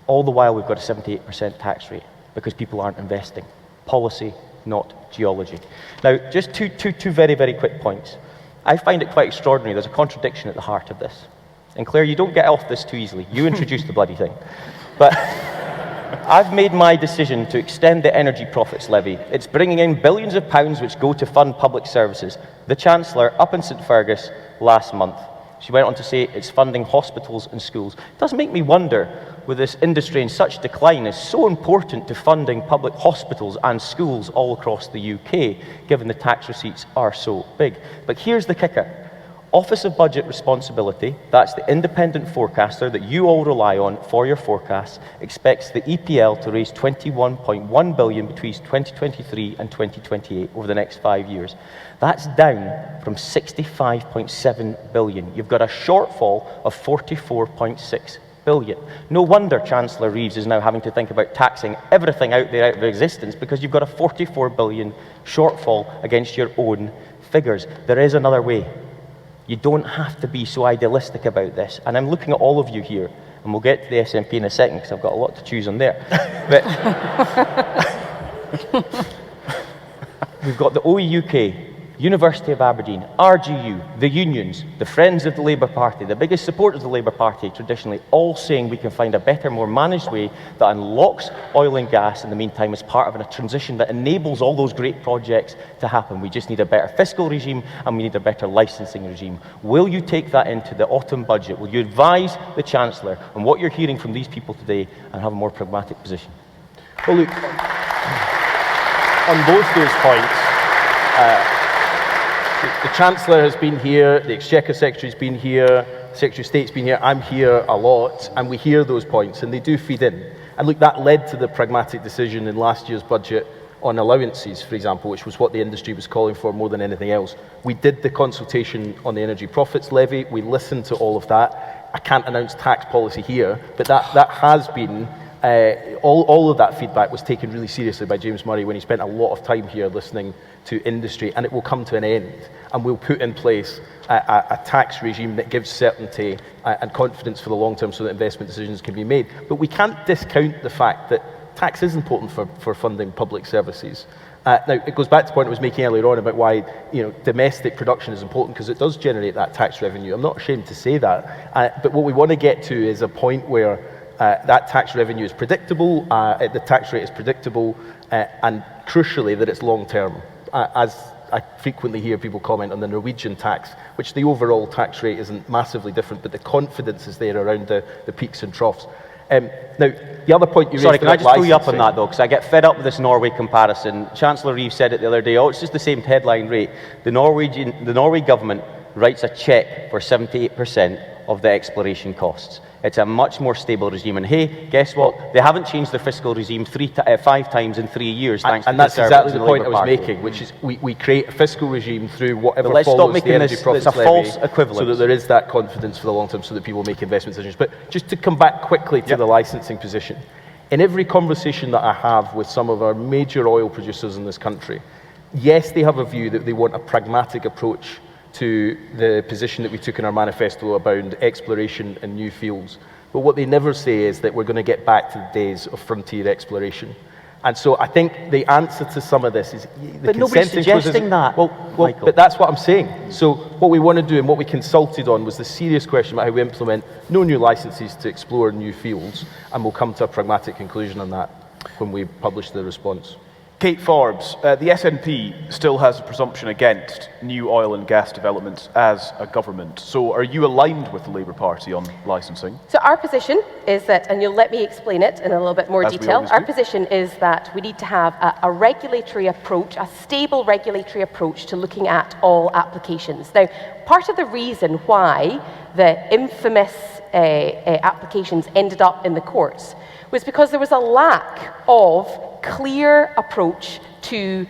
S5: All the while, we've got a 78% tax rate because people aren't investing. Policy, not geology. Now, just two very, very quick points. I find it quite extraordinary. There's a contradiction at the heart of this. And Claire, you don't get off this too easily. You introduced the bloody thing. But I've made my decision to extend the energy profits levy. It's bringing in billions of pounds which go to fund public services. The Chancellor, up in St Fergus last month, she went on to say it's funding hospitals and schools. It does make me wonder, with this industry in such decline, is so important to funding public hospitals and schools all across the UK, given the tax receipts are so big. But here's the kicker. Office of Budget Responsibility, that's the independent forecaster that you all rely on for your forecasts, expects the EPL to raise $21.1 billion between 2023 and 2028 over the next 5 years. That's down from $65.7 billion. You've got a shortfall of $44.6 billion. No wonder Chancellor Reeves is now having to think about taxing everything out there out of existence, because you've got a $44 billion shortfall against your own figures. There is another way. You don't have to be so idealistic about this. And I'm looking at all of you here, and we'll get to the SNP in a second because I've got a lot to choose on there. But we've got the OEUK University of Aberdeen, RGU, the unions, the Friends of the Labour Party, the biggest supporters of the Labour Party, traditionally all saying we can find a better, more managed way that unlocks oil and gas in the meantime as part of a transition that enables all those great projects to happen. We just need a better fiscal regime and we need a better licensing regime. Will you take that into the autumn budget? Will you advise the Chancellor on what you're hearing from these people today and have a more pragmatic position?
S11: Well, look, on both those points, the Chancellor has been here, the Exchequer Secretary's been here, the Secretary of State's been here, I'm here a lot, and we hear those points, and they do feed in. And look, that led to the pragmatic decision in last year's budget on allowances, for example, which was what the industry was calling for more than anything else. We did the consultation on the Energy Profits Levy, we listened to all of that. I can't announce tax policy here, but that has been all of that feedback was taken really seriously by James Murray when he spent a lot of time here listening to industry, and it will come to an end. And we'll put in place a tax regime that gives certainty and confidence for the long term so that investment decisions can be made. But we can't discount the fact that tax is important for funding public services. Now, it goes back to the point I was making earlier on about why domestic production is important, because it does generate that tax revenue. I'm not ashamed to say that. But what we want to get to is a point where that tax revenue is predictable, the tax rate is predictable, and crucially that it's long term. As I frequently hear people comment on the Norwegian tax, which the overall tax rate isn't massively different, but the confidence is there around the peaks and troughs. Now, the other point you raised...
S5: Sorry, can I just pull you up on that, though, because I get fed up with this Norway comparison. Chancellor Reeve said it the other day, it's just the same headline rate. The Norway government writes a cheque for 78% of the exploration costs. It's a much more stable regime. And hey, guess what? They haven't changed their fiscal regime 5 times in 3 years, thanks to the Conservatives.
S11: And that's exactly the point I
S5: Labour
S11: was making, which is we create a fiscal regime through whatever
S5: let's
S11: follows
S5: stop making
S11: the Energy Profits Levy,
S5: false equivalence,
S11: so that there is that confidence for the long term, so that people make investment decisions. But just to come back quickly to the licensing position, in every conversation that I have with some of our major oil producers in this country, yes, they have a view that they want a pragmatic approach to the position that we took in our manifesto about exploration and new fields. But what they never say is that we're going to get back to the days of frontier exploration. And so I think the answer to some of this is...
S5: But nobody's suggesting that.
S11: Well, but that's what I'm saying. So what we want to do and what we consulted on was the serious question about how we implement no new licenses to explore new fields, and we'll come to a pragmatic conclusion on that when we publish the response.
S19: Kate Forbes, the SNP still has a presumption against new oil and gas developments as a government. So are you aligned with the Labour Party on licensing?
S14: So our position is that, and you'll let me explain it in a little bit more detail, our position is that we need to have a regulatory approach, a stable regulatory approach to looking at all applications. Now, part of the reason why the infamous applications ended up in the courts was because there was a lack of clear approach to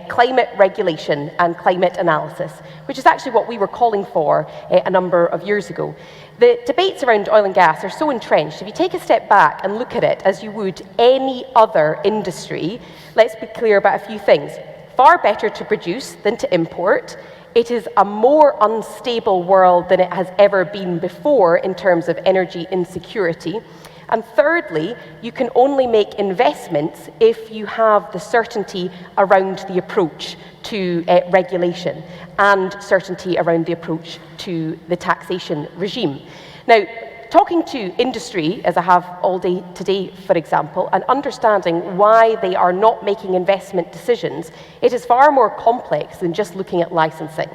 S14: climate regulation and climate analysis, which is actually what we were calling for a number of years ago. The debates around oil and gas are so entrenched. If you take a step back and look at it as you would any other industry, let's be clear about a few things. Far better to produce than to import. It is a more unstable world than it has ever been before in terms of energy insecurity. And thirdly, you can only make investments if you have the certainty around the approach to regulation and certainty around the approach to the taxation regime. Now, talking to industry, as I have all day today, for example, and understanding why they are not making investment decisions, it is far more complex than just looking at licensing.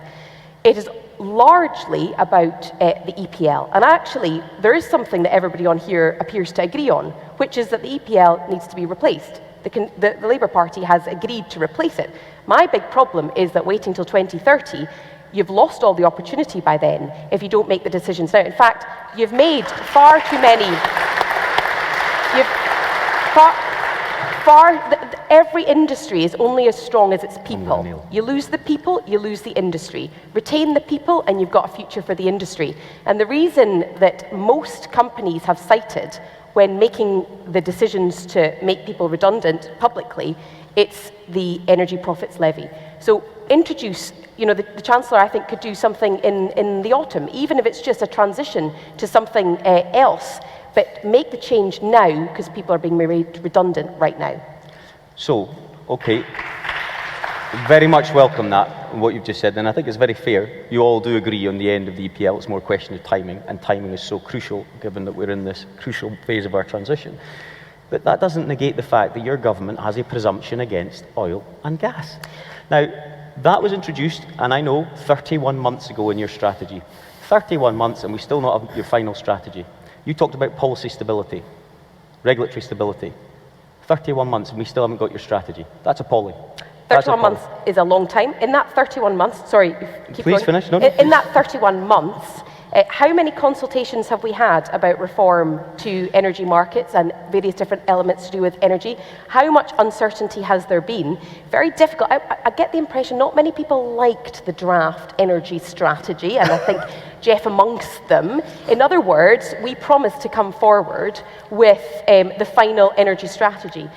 S14: It is largely about the EPL. And actually, there is something that everybody on here appears to agree on, which is that the EPL needs to be replaced. The Labour Party has agreed to replace it. My big problem is that waiting till 2030, you've lost all the opportunity by then if you don't make the decisions now. In fact, you've made far too many... Every industry is only as strong as its people. You lose the people, you lose the industry. Retain the people, and you've got a future for the industry. And the reason that most companies have cited when making the decisions to make people redundant publicly, it's the Energy Profits Levy. So introduce, the Chancellor, I think, could do something in the autumn, even if it's just a transition to something else. But make the change now, because people are being made redundant right now.
S5: So, okay. Very much welcome that, what you've just said, and I think it's very fair. You all do agree on the end of the EPL. It's more a question of timing, and timing is so crucial given that we're in this crucial phase of our transition. But that doesn't negate the fact that your government has a presumption against oil and gas. Now, that was introduced, and I know, 31 months ago in your strategy. 31 months, and we still not have your final strategy. You talked about policy stability, regulatory stability. 31 months, and we still haven't got your strategy. That's appalling.
S14: 31 months is a long time. In that 31 months, sorry, keep
S5: Please
S14: going.
S5: finish. No.
S14: In that 31 months, how many consultations have we had about reform to energy markets and various different elements to do with energy? How much uncertainty has there been? Very difficult. I get the impression not many people liked the draft energy strategy, and I think Jeff amongst them. In other words, we promised to come forward with the final energy strategy.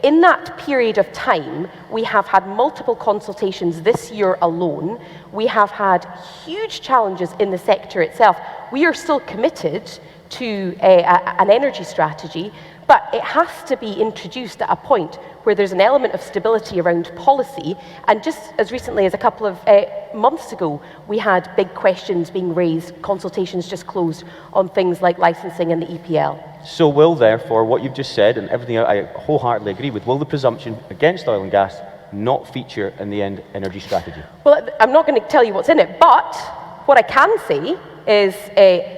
S14: In that period of time, we have had multiple consultations this year alone. We have had huge challenges in the sector itself. We are still committed to an energy strategy, but it has to be introduced at a point where there's an element of stability around policy. And just as recently as a couple of months ago, we had big questions being raised, consultations just closed on things like licensing and the EPL.
S5: So will, therefore, what you've just said, and everything I wholeheartedly agree with, will the presumption against oil and gas not feature in the end energy strategy?
S14: Well, I'm not going to tell you what's in it, but what I can say is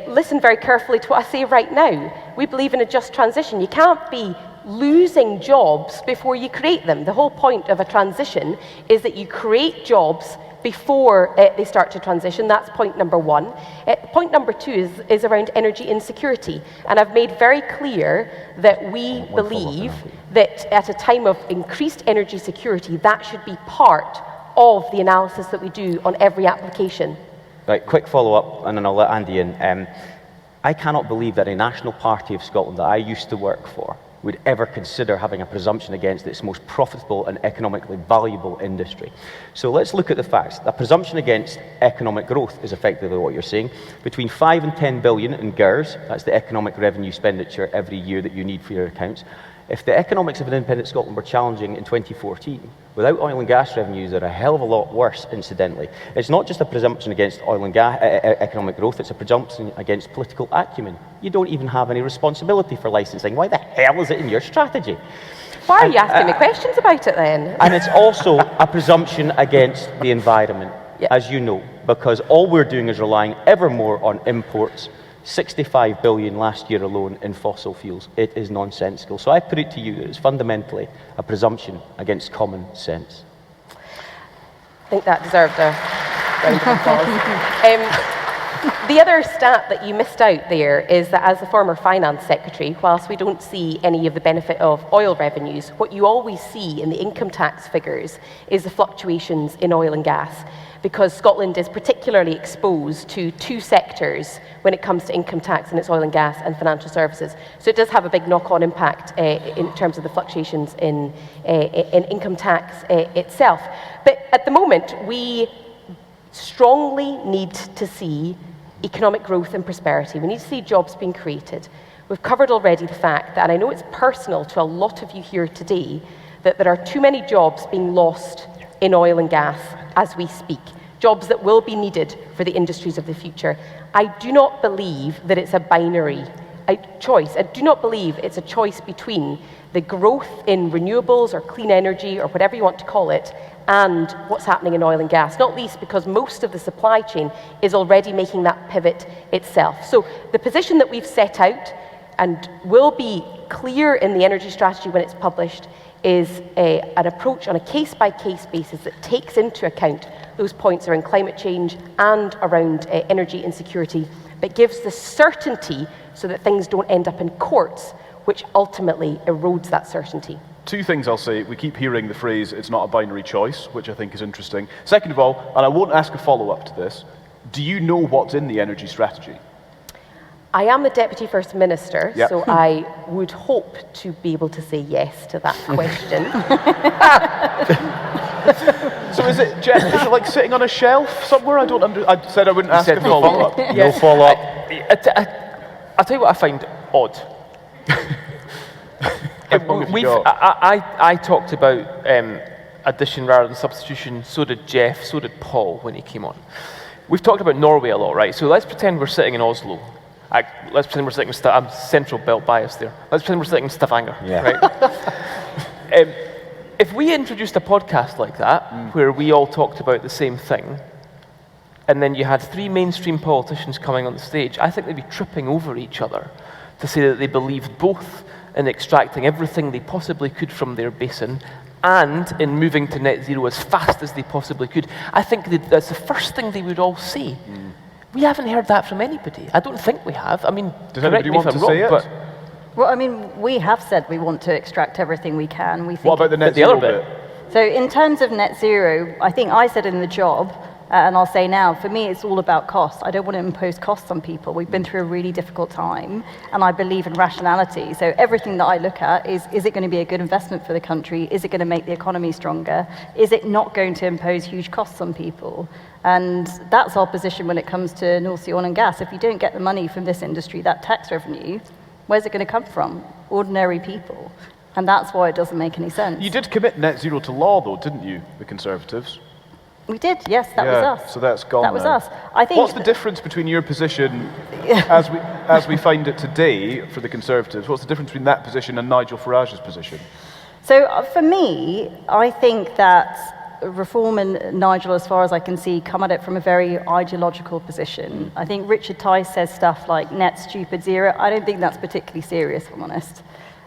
S14: listen very carefully to what I say right now. We believe in a just transition. You can't be losing jobs before you create them. The whole point of a transition is that you create jobs before they start to transition. That's point number one. Point number two is around energy insecurity. And I've made very clear that we believe that at a time of increased energy security, that should be part of the analysis that we do on every application.
S5: Right, quick follow-up, and then I'll let Andy in. I cannot believe that a National Party of Scotland that I used to work for would ever consider having a presumption against its most profitable and economically valuable industry. So let's look at the facts. A presumption against economic growth is effectively what you're saying. Between 5 and 10 billion in GERS, that's the economic revenue expenditure every year that you need for your accounts. If the economics of an independent Scotland were challenging in 2014, without oil and gas revenues, they're a hell of a lot worse, incidentally. It's not just a presumption against oil and gas economic growth, it's a presumption against political acumen. You don't even have any responsibility for licensing. Why the hell is it in your strategy?
S14: Why are you asking me questions about it then?
S5: And it's also a presumption against the environment, as you know, because all we're doing is relying ever more on imports. 65 billion last year alone in fossil fuels. It is nonsensical. So I put it to you that it's fundamentally a presumption against common sense.
S14: I think that deserved a round of applause. The other stat that you missed out there is that as the former finance secretary, whilst we don't see any of the benefit of oil revenues, what you always see in the income tax figures is the fluctuations in oil and gas, because Scotland is particularly exposed to two sectors when it comes to income tax, and it's oil and gas and financial services. So it does have a big knock-on impact in terms of the fluctuations in income tax itself. But at the moment, we strongly need to see economic growth and prosperity. We need to see jobs being created. We've covered already the fact that, and I know it's personal to a lot of you here today, that there are too many jobs being lost in oil and gas as we speak, jobs that will be needed for the industries of the future. I do not believe that it's a binary choice. I do not believe it's a choice between the growth in renewables or clean energy or whatever you want to call it and what's happening in oil and gas, not least because most of the supply chain is already making that pivot itself. So the position that we've set out and will be clear in the energy strategy when it's published is an approach on a case-by-case basis that takes into account those points around climate change and around energy insecurity, but gives the certainty so that things don't end up in courts, which ultimately erodes that certainty.
S11: Two things I'll say. We keep hearing the phrase, it's not a binary choice, which I think is interesting. Second of all, and I won't ask a follow-up to this, do you know what's in the energy strategy?
S14: I am the Deputy First Minister, so I would hope to be able to say yes to that question.
S11: So is it, Jeff, is it like sitting on a shelf somewhere? I said I wouldn't ask a follow-up.
S5: No follow-up.
S12: I'll tell you what I find odd. I talked about addition rather than substitution. So did Jeff, so did Paul when he came on. We've talked about Norway a lot, right? So let's pretend we're sitting in Oslo. Let's pretend we're sitting in I'm central belt bias there. Let's pretend we're sitting in Stavanger, right? If we introduced a podcast like that, where we all talked about the same thing, and then you had 3 mainstream politicians coming on the stage, I think they'd be tripping over each other to say that they believed both in extracting everything they possibly could from their basin and in moving to net zero as fast as they possibly could. I think that's the first thing they would all say. We haven't heard that from anybody. I don't think we have. I mean,
S19: does anybody want to say it?
S15: Well, I mean, we have said we want to extract everything we can. We think
S19: what about the net zero bit?
S15: So in terms of net zero, I think I said in the job, and I'll say now, for me, it's all about cost. I don't want to impose costs on people. We've been through a really difficult time, and I believe in rationality. So everything that I look at is it going to be a good investment for the country? Is it going to make the economy stronger? Is it not going to impose huge costs on people? And that's our position when it comes to North Sea oil and gas. If you don't get the money from this industry, that tax revenue, where's it going to come from? Ordinary people. And that's why it doesn't make any sense.
S19: You did commit net zero to law, though, didn't you, the Conservatives?
S15: We did, yes, that was us.
S19: So that's gone
S15: That was
S19: now.
S15: us. I think
S19: what's the difference between your position as we find it today for the Conservatives? What's the difference between that position and Nigel Farage's position?
S15: So for me, I think that Reform and Nigel, as far as I can see, come at it from a very ideological position. I think Richard Tice says stuff like net stupid zero. I don't think that's particularly serious, if I'm honest.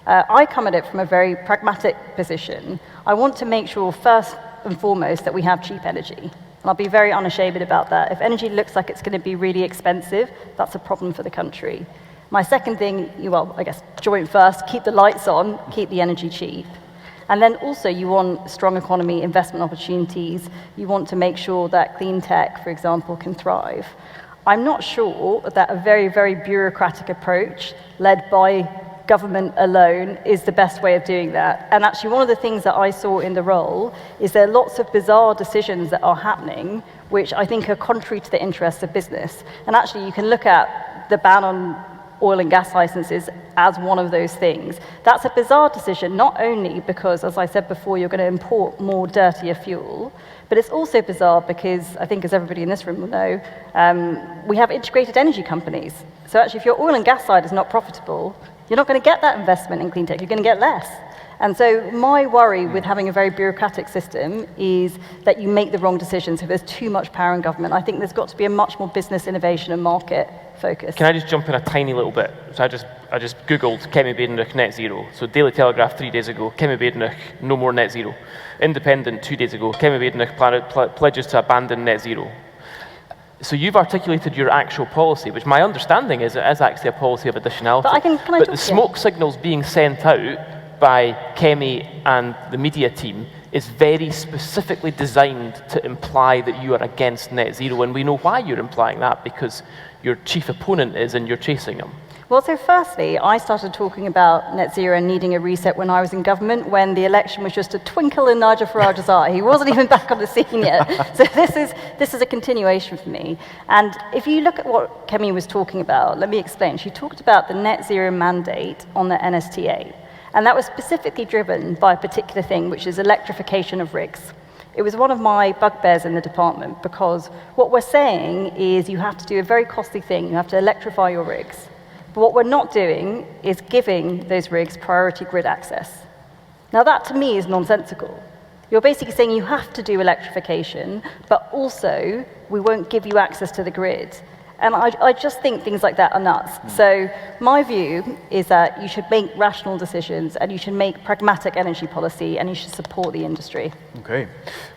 S15: I come at it from a very pragmatic position. I want to make sure, first and foremost, that we have cheap energy. And I'll be very unashamed about that. If energy looks like it's going to be really expensive, that's a problem for the country. My second thing, well, I guess joint first, keep the lights on, keep the energy cheap. And then also you want strong economy, investment opportunities. You want to make sure that clean tech, for example, can thrive. I'm not sure that a very, very bureaucratic approach led by government alone is the best way of doing that. And actually one of the things that I saw in the role is there are lots of bizarre decisions that are happening which I think are contrary to the interests of business. And actually you can look at the ban on oil and gas licenses as one of those things. That's a bizarre decision, not only because, as I said before, you're going to import more dirtier fuel, but it's also bizarre because, I think as everybody in this room will know, we have integrated energy companies. So actually, if your oil and gas side is not profitable, you're not going to get that investment in clean tech, you're going to get less. And so my worry with having a very bureaucratic system is that you make the wrong decisions if there's too much power in government. I think there's got to be a much more business innovation and market focus.
S12: Can I just jump in a tiny little bit? So I just Googled Kemi Badenoch net zero. So Daily Telegraph 3 days ago, Kemi Badenoch, no more net zero. Independent 2 days ago, Kemi Badenoch pledges to abandon net zero. So you've articulated your actual policy, which my understanding is it is actually a policy of additionality.
S15: But
S12: the smoke signals being sent out by Kemi and the media team is very specifically designed to imply that you are against net zero, and we know why you're implying that, because your chief opponent is and you're chasing him.
S15: Well, so firstly, I started talking about net zero and needing a reset when I was in government, when the election was just a twinkle in Nigel Farage's eye. He wasn't even back on the scene yet. So this is a continuation for me. And if you look at what Kemi was talking about, let me explain. She talked about the net zero mandate on the NSTA. And that was specifically driven by a particular thing, which is electrification of rigs. It was one of my bugbears in the department, because what we're saying is you have to do a very costly thing. You have to electrify your rigs. But what we're not doing is giving those rigs priority grid access. Now that to me is nonsensical. You're basically saying you have to do electrification, but also we won't give you access to the grid. And I just think things like that are nuts. So my view is that you should make rational decisions and you should make pragmatic energy policy and you should support the industry.
S19: Okay.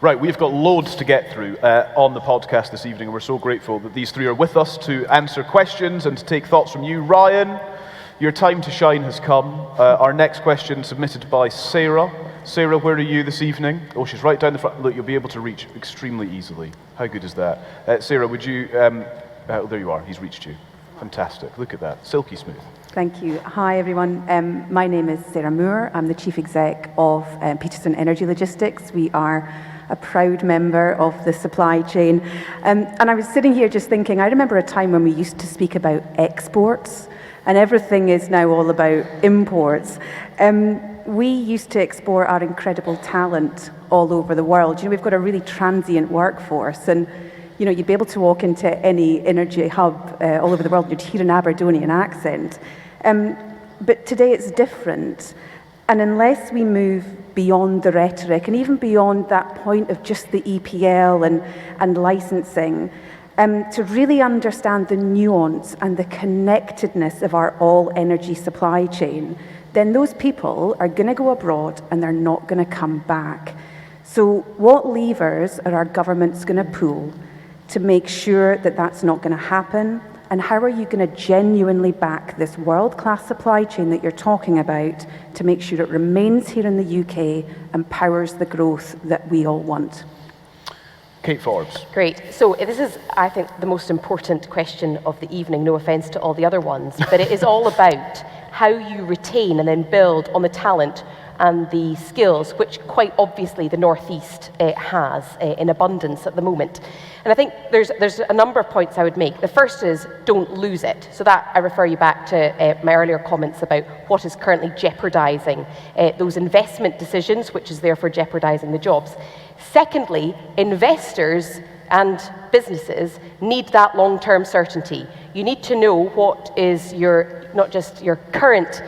S19: Right, we've got loads to get through on the podcast this evening, and we're so grateful that these three are with us to answer questions and to take thoughts from you. Ryan, your time to shine has come. Our next question submitted by Sarah. Sarah, where are you this evening? Oh, she's right down the front. Look, you'll be able to reach extremely easily. How good is that? Sarah, would you... there you are, he's reached you. Fantastic, look at that, silky smooth.
S20: Thank you. Hi everyone, my name is Sarah Moore. I'm the Chief Exec of Peterson Energy Logistics. We are a proud member of the supply chain. And I was sitting here just thinking, I remember a time when we used to speak about exports. and everything is now all about imports. We used to export our incredible talent all over the world. We've got a really transient workforce, and you'd be able to walk into any energy hub all over the world and you'd hear an Aberdonian accent. But today it's different. And unless we move beyond the rhetoric and even beyond that point of just the EPL and licensing, to really understand the nuance and the connectedness of our all-energy supply chain, then those people are going to go abroad and they're not going to come back. So what levers are our governments going to pull to make sure that that's not going to happen? And how are you going to genuinely back this world-class supply chain that you're talking about to make sure it remains here in the UK and powers the growth that we all want?
S19: Kate Forbes.
S14: Great. So this is, I think, the most important question of the evening, no offence to all the other ones, but it is all about how you retain and then build on the talent and the skills, which quite obviously the North East has in abundance at the moment. And I think there's a number of points I would make. The first is don't lose it. So that I refer you back to my earlier comments about what is currently jeopardising those investment decisions, which is therefore jeopardising the jobs. Secondly, investors and businesses need that long-term certainty. You need to know what is not just your current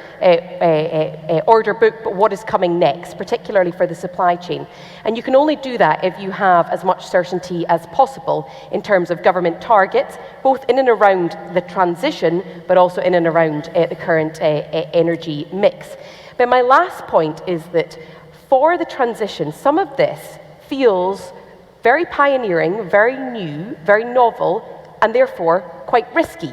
S14: order book, but what is coming next, particularly for the supply chain. And you can only do that if you have as much certainty as possible in terms of government targets, both in and around the transition, but also in and around the current energy mix. But my last point is that for the transition, some of this feels very pioneering, very new, very novel, and therefore quite risky.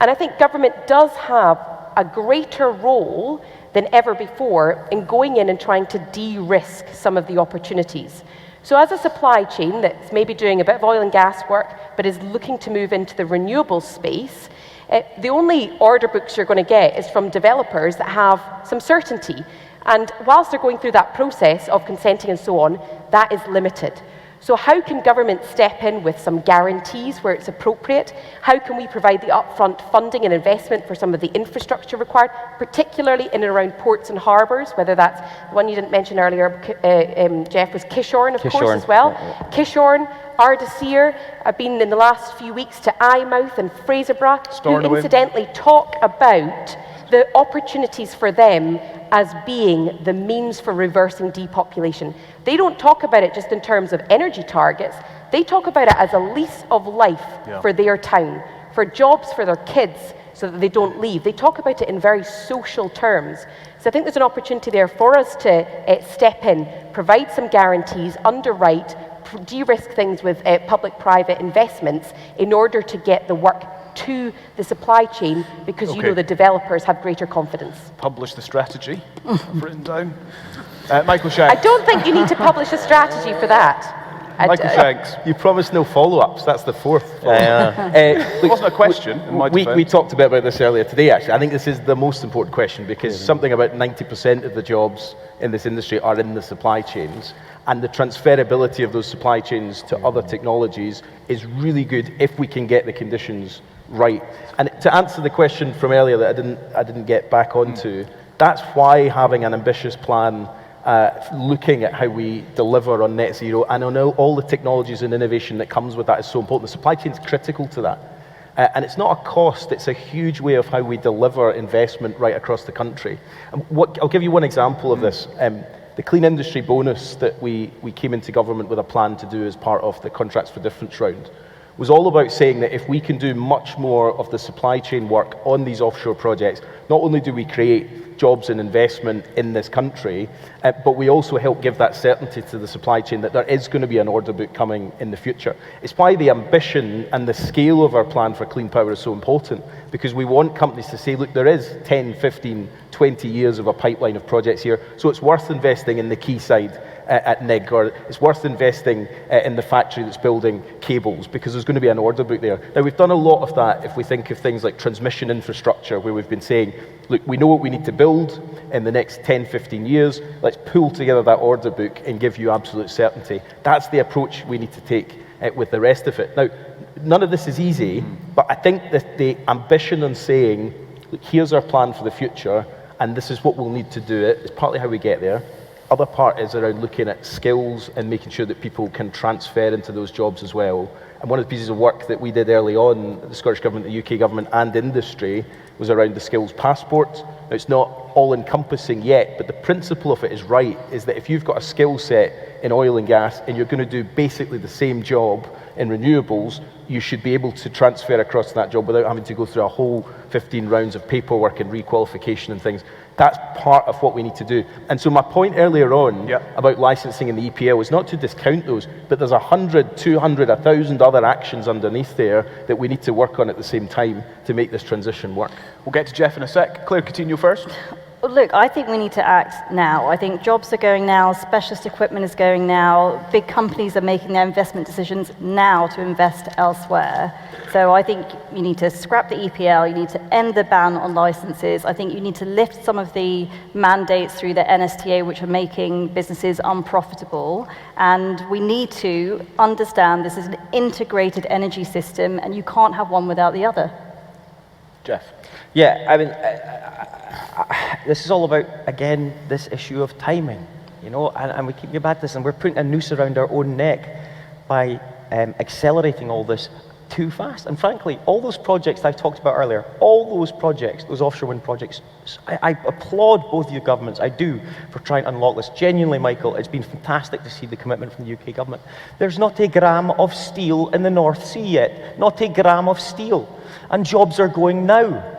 S14: And I think government does have a greater role than ever before in going in and trying to de-risk some of the opportunities. So as a supply chain that's maybe doing a bit of oil and gas work, but is looking to move into the renewables space, the only order books you're going to get is from developers that have some certainty. And whilst they're going through that process of consenting and so on, that is limited. So how can government step in with some guarantees where it's appropriate? How can we provide the upfront funding and investment for some of the infrastructure required, particularly in and around ports and harbours, whether that's the one you didn't mention earlier, Jeff, was Kishorn, of course, as well. Yeah. Kishorn, Ardersier, I've been in the last few weeks to Eyemouth and Fraserburgh, who incidentally talk about the opportunities for them as being the means for reversing depopulation. They don't talk about it just in terms of energy targets. They talk about it as a lease of life for their town, for jobs for their kids so that they don't leave. They talk about it in very social terms. So I think there's an opportunity there for us to step in, provide some guarantees, underwrite, de-risk things with public-private investments in order to get the work to the supply chain, because you know the developers have greater confidence.
S19: Publish the strategy. I've written down. Michael Shanks.
S14: I don't think you need to publish a strategy for that.
S19: Michael Shanks.
S18: You promised no follow-ups. That's the fourth.
S19: It wasn't a question.
S18: We talked a bit about this earlier today, actually. I think this is the most important question, because something about 90% of the jobs in this industry are in the supply chains. And the transferability of those supply chains to other technologies is really good if we can get the conditions right. And to answer the question from earlier that I didn't get back onto, that's why having an ambitious plan, looking at how we deliver on net zero and on all the technologies and innovation that comes with that is so important. The supply chain is critical to that. And it's not a cost, it's a huge way of how we deliver investment right across the country. I'll give you one example of this. The clean industry bonus that we came into government with a plan to do as part of the Contracts for Difference round was all about saying that if we can do much more of the supply chain work on these offshore projects, not only do we create jobs and investment in this country, but we also help give that certainty to the supply chain that there is going to be an order book coming in the future. It's why the ambition and the scale of our plan for clean power is so important, because we want companies to say, look, there is 10, 15, 20 years of a pipeline of projects here, so it's worth investing in the quayside at NIG, or it's worth investing in the factory that's building cables, because there's going to be an order book there. Now, we've done a lot of that if we think of things like transmission infrastructure, where we've been saying, look, we know what we need to build in the next 10, 15 years, let's pull together that order book and give you absolute certainty. That's the approach we need to take with the rest of it. Now, none of this is easy, but I think that the ambition on saying, look, here's our plan for the future, and this is what we'll need to do it. It's partly how we get there. Other part is around looking at skills and making sure that people can transfer into those jobs as well. And one of the pieces of work that we did early on, the Scottish Government, the UK Government and industry, was around the skills passport. Now, it's not all-encompassing yet, but the principle of it is right, is that if you've got a skill set in oil and gas and you're going to do basically the same job in renewables, you should be able to transfer across to that job without having to go through a whole 15 rounds of paperwork and requalification and things. That's part of what we need to do. And so my point earlier on about licensing and the EPL is not to discount those, but there's 100, 200, 1,000 other actions underneath there that we need to work on at the same time to make this transition work.
S19: We'll get to Jeff in a sec. Claire Coutinho first.
S15: Well, look, I think we need to act now. I think jobs are going now, specialist equipment is going now, big companies are making their investment decisions now to invest elsewhere. So I think you need to scrap the EPL, you need to end the ban on licenses. I think you need to lift some of the mandates through the NSTA which are making businesses unprofitable. And we need to understand this is an integrated energy system and you can't have one without the other.
S18: Jeff.
S17: Yeah, I mean, this is all about, again, this issue of timing, you know, and we keep getting back to this, and we're putting a noose around our own neck by accelerating all this too fast. And frankly, all those projects that I talked about earlier, all those projects, those offshore wind projects, I applaud both of you governments, I do, for trying to unlock this. Genuinely, Michael, it's been fantastic to see the commitment from the UK government. There's not a gram of steel in the North Sea yet, not a gram of steel, and jobs are going now.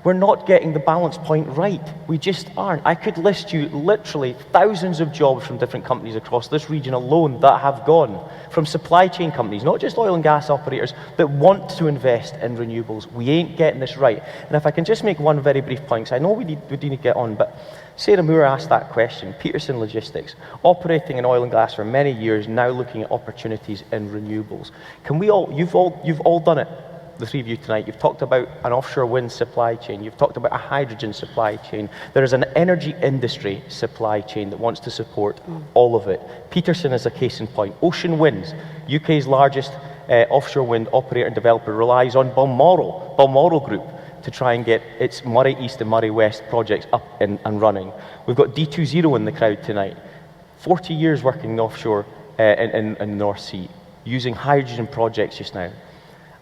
S17: We're not getting the balance point right. We just aren't. I could list you literally thousands of jobs from different companies across this region alone that have gone from supply chain companies, not just oil and gas operators, that want to invest in renewables. We ain't getting this right. And if I can just make one very brief point, because I know we need to get on, but Sarah Moore asked that question. Peterson Logistics, operating in oil and gas for many years, now looking at opportunities in renewables. Can we all, you've all done it. The three of you tonight, you've talked about an offshore wind supply chain, you've talked about a hydrogen supply chain. There is an energy industry supply chain that wants to support all of it. Peterson is a case in point. Ocean Winds, UK's largest offshore wind operator and developer, relies on Balmoral Group to try and get its Moray East and Moray West projects up and running. We've got D20 in the crowd tonight. 40 years working offshore in the North Sea, using hydrogen projects just now.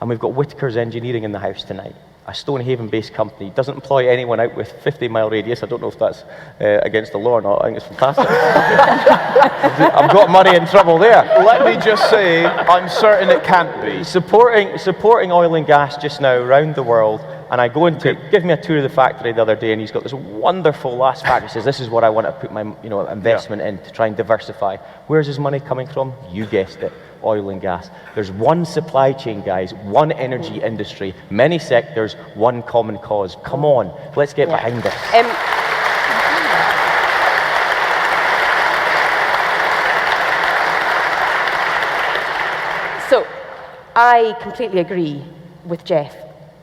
S17: And we've got Whittaker's Engineering in the house tonight, a Stonehaven-based company. Doesn't employ anyone out with 50-mile radius. I don't know if that's against the law or not. I think it's fantastic. I've got Murray in trouble there.
S19: Let me just say, I'm certain it can't be.
S17: Supporting oil and gas just now around the world. And I go into, give me a tour of the factory the other day, and he's got this wonderful last factory. He says, this is what I want to put my investment in to try and diversify. Where's his money coming from? You guessed it. Oil and gas. There's one supply chain, guys, one energy industry, many sectors, one common cause. Come on, let's get behind this.
S14: So, I completely agree with Jeff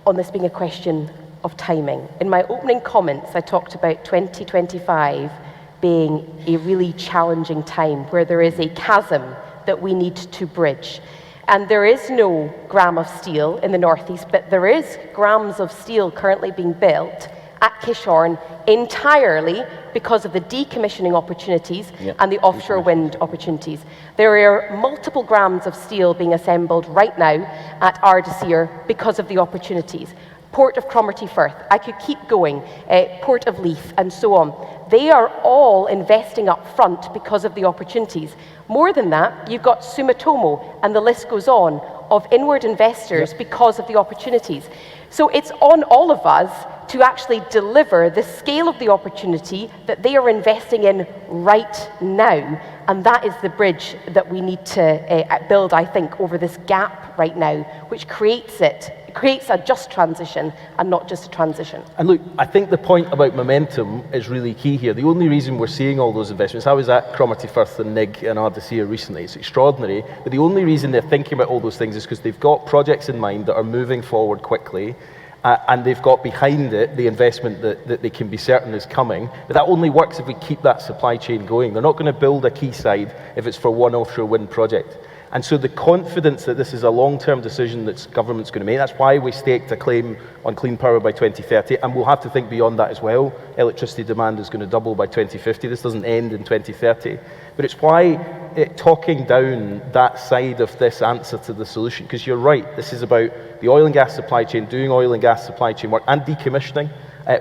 S14: on this being a question of timing. In my opening comments, I talked about 2025 being a really challenging time where there is a chasm that we need to bridge. And there is no gram of steel in the northeast, but there is grams of steel currently being built at Kishorn entirely because of the decommissioning opportunities and the offshore wind opportunities. There are multiple grams of steel being assembled right now at Ardersier because of the opportunities. Port of Cromarty Firth, I could keep going, Port of Leith, and so on. They are all investing up front because of the opportunities. More than that, you've got Sumitomo, and the list goes on, of inward investors because of the opportunities. So it's on all of us to actually deliver the scale of the opportunity that they are investing in right now. And that is the bridge that we need to build, I think, over this gap right now, which creates a just transition and not just a transition.
S18: And look, I think the point about momentum is really key here. The only reason we're seeing all those investments, I was at Cromarty Firth and Nig and Ardersier recently, it's extraordinary, but the only reason they're thinking about all those things is because they've got projects in mind that are moving forward quickly, and they've got behind it the investment that they can be certain is coming. But that only works if we keep that supply chain going. They're not going to build a quayside if it's for one offshore wind project. And so the confidence that this is a long-term decision that government's going to make, that's why we staked a claim on clean power by 2030, and we'll have to think beyond that as well. Electricity demand is going to double by 2050. This doesn't end in 2030. But it's why talking down that side of this answer to the solution, because you're right, this is about the oil and gas supply chain, doing oil and gas supply chain work, and decommissioning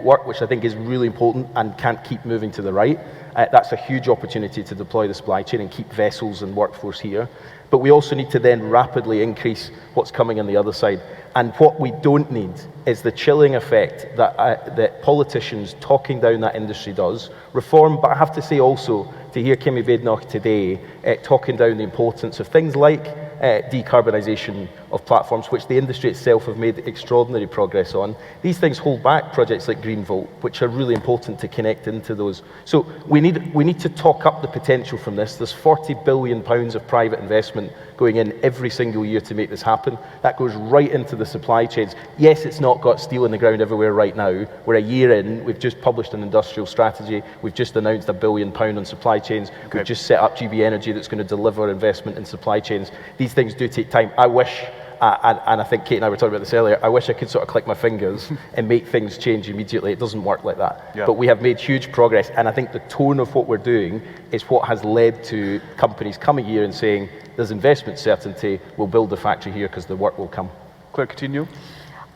S18: work, which I think is really important and can't keep moving to the right. That's a huge opportunity to deploy the supply chain and keep vessels and workforce here. But we also need to then rapidly increase what's coming on the other side. And what we don't need is the chilling effect that politicians talking down that industry does. Reform, but I have to say also, to hear Kimi Badenoch today talking down the importance of things like decarbonisation of platforms, which the industry itself have made extraordinary progress on. These things hold back projects like Greenvolt, which are really important to connect into those. So we need to talk up the potential from this. There's £40 billion of private investment going in every single year to make this happen. That goes right into the supply chains. Yes, it's not got steel in the ground everywhere right now. We're a year in. We've just published an industrial strategy. We've just announced £1 billion on supply chains. Okay. We've just set up GB Energy that's going to deliver investment in supply chains. These things do take time. I wish, and I think Kate and I were talking about this earlier, I wish I could sort of click my fingers and make things change immediately. It doesn't work like that. Yeah. But we have made huge progress, and I think the tone of what we're doing is what has led to companies coming here and saying, there's investment certainty, we'll build the factory here because the work will come.
S19: Claire Coutinho?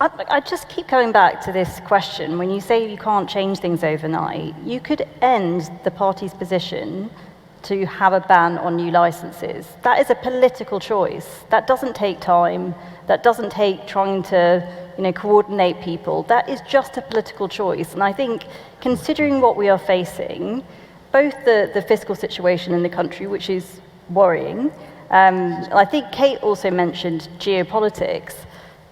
S15: I just keep going back to this question. When you say you can't change things overnight, you could end the party's position to have a ban on new licenses. That is a political choice. That doesn't take time. That doesn't take trying to coordinate people. That is just a political choice. And I think, considering what we are facing, both the fiscal situation in the country, which is worrying, I think Kate also mentioned geopolitics.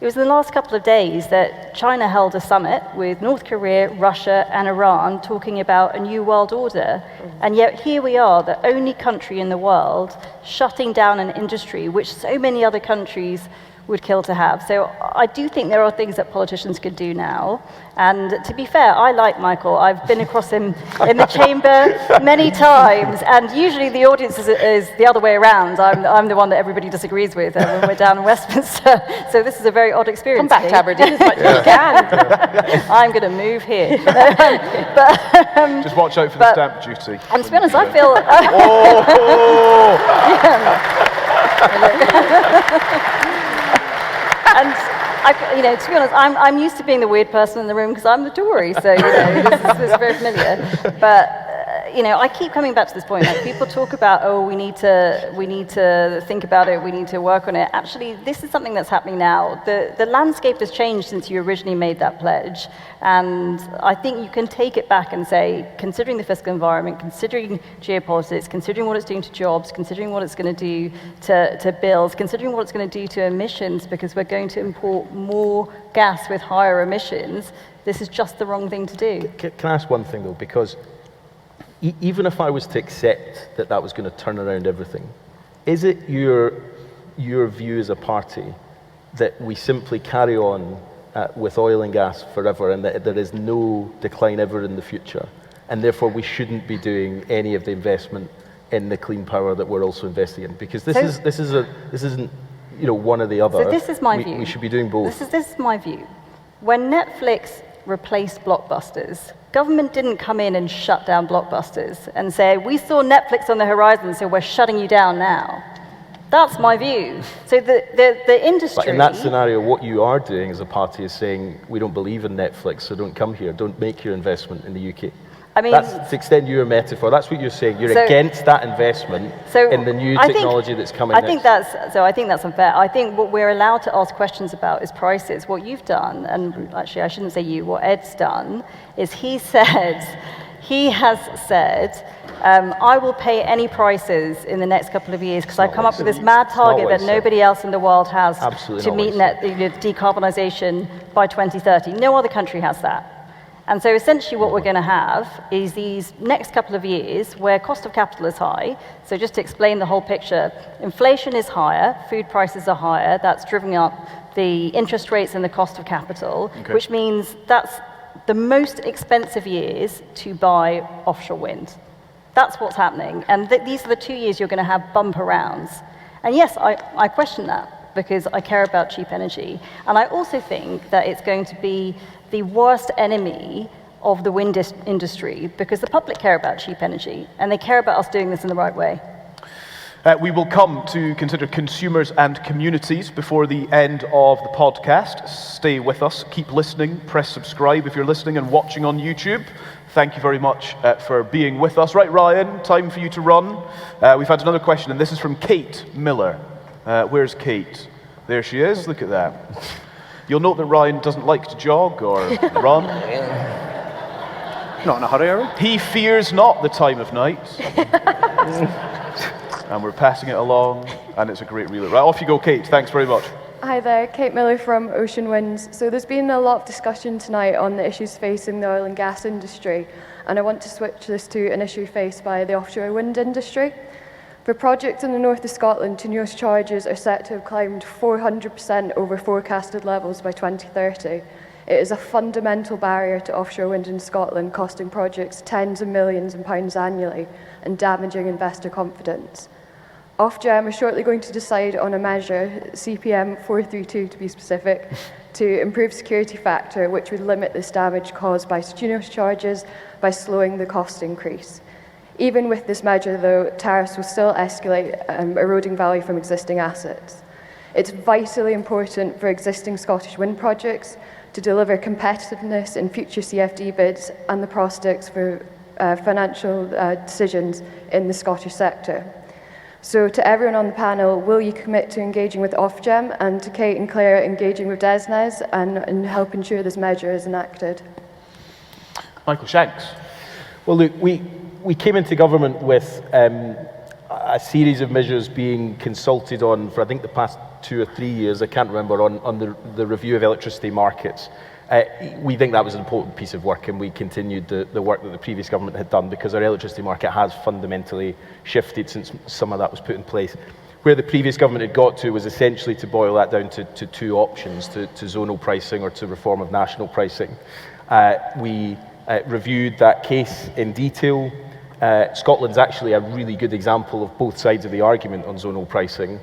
S15: It was in the last couple of days that China held a summit with North Korea, Russia, and Iran talking about a new world order. And yet here we are, the only country in the world shutting down an industry which so many other countries would kill to have. So I do think there are things that politicians could do now. And to be fair, I like Michael. I've been across him in the chamber many times, and usually the audience is the other way around. I'm the one that everybody disagrees with when we're down in Westminster. So this is a very odd experience.
S14: Come back to Aberdeen as much as you can.
S15: I'm going to move here.
S19: Just watch out for the stamp duty.
S15: And to be honest, I feel... And to be honest, I'm used to being the weird person in the room because I'm the Tory, so this is very familiar. But I keep coming back to this point. Like, people talk about, we need to think about it, we need to work on it. Actually, this is something that's happening now. The landscape has changed since you originally made that pledge, and I think you can take it back and say, considering the fiscal environment, considering geopolitics, considering what it's doing to jobs, considering what it's going to do to bills, considering what it's going to do to emissions, because we're going to import more gas with higher emissions, this is just the wrong thing to do.
S18: Can I ask one thing, though? Because even if I was to accept that was going to turn around everything, is it your view as a party that we simply carry on with oil and gas forever and that there is no decline ever in the future, and therefore we shouldn't be doing any of the investment in the clean power that we're also investing in? Because this isn't one or the other.
S15: So this is my view.
S18: We should be doing both.
S15: This is my view. When Netflix replaced Blockbusters, government didn't come in and shut down Blockbusters and say, we saw Netflix on the horizon, so we're shutting you down now. That's my view. So the industry...
S18: But in that scenario, what you are doing as a party is saying, we don't believe in Netflix, so don't come here, don't make your investment in the UK.
S15: I mean,
S18: that's to extend your metaphor. That's what you're saying. You're against that investment in the new technology that's coming.
S15: I think that's unfair. I think what we're allowed to ask questions about is prices. What you've done, and actually I shouldn't say you, what Ed's done, is he has said, I will pay any prices in the next couple of years because I've come up with this mad target that nobody else in the world has to meet decarbonisation by 2030. No other country has that. And so essentially what we're going to have is these next couple of years where cost of capital is high. So just to explain the whole picture, inflation is higher, food prices are higher, that's driven up the interest rates and the cost of capital, which means that's the most expensive years to buy offshore wind. That's what's happening. And these are the 2 years you're going to have bumper rounds. And yes, I question that because I care about cheap energy. And I also think that it's going to be the worst enemy of the wind industry because the public care about cheap energy and they care about us doing this in the right way.
S19: We will come to consider consumers and communities before the end of the podcast. Stay with us, keep listening, press subscribe if you're listening and watching on YouTube. Thank you very much for being with us. Right, Ryan, time for you to run. We've had another question, and this is from Kate Miller. Where's Kate? There she is, look at that. You'll note that Ryan doesn't like to jog or run.
S16: Not in a hurry, are we?
S19: He fears not the time of night. And we're passing it along, and it's a great relay. Right, off you go, Kate. Thanks very much.
S21: Hi there, Kate Miller from Ocean Winds. So there's been a lot of discussion tonight on the issues facing the oil and gas industry, and I want to switch this to an issue faced by the offshore wind industry. For projects in the north of Scotland, TNUoS charges are set to have climbed 400% over forecasted levels by 2030. It is a fundamental barrier to offshore wind in Scotland, costing projects tens of millions of pounds annually and damaging investor confidence. Ofgem are shortly going to decide on a measure, CPM 432 to be specific, to improve security factor, which would limit this damage caused by TNUoS charges by slowing the cost increase. Even with this measure, though, tariffs will still escalate, eroding value from existing assets. It's vitally important for existing Scottish wind projects to deliver competitiveness in future CFD bids and the prospects for financial decisions in the Scottish sector. So to everyone on the panel, will you commit to engaging with Ofgem, and to Kate and Claire engaging with DESNZ and help ensure this measure is enacted?
S19: Michael Shanks.
S18: Well, look, we came into government with a series of measures being consulted on for I think the past 2 or 3 years, I can't remember, on the review of electricity markets. We think that was an important piece of work, and we continued the work that the previous government had done because our electricity market has fundamentally shifted since some of that was put in place. Where the previous government had got to was essentially to boil that down to two options, to zonal pricing or to reform of national pricing. We reviewed that case in detail. Scotland's actually a really good example of both sides of the argument on zonal pricing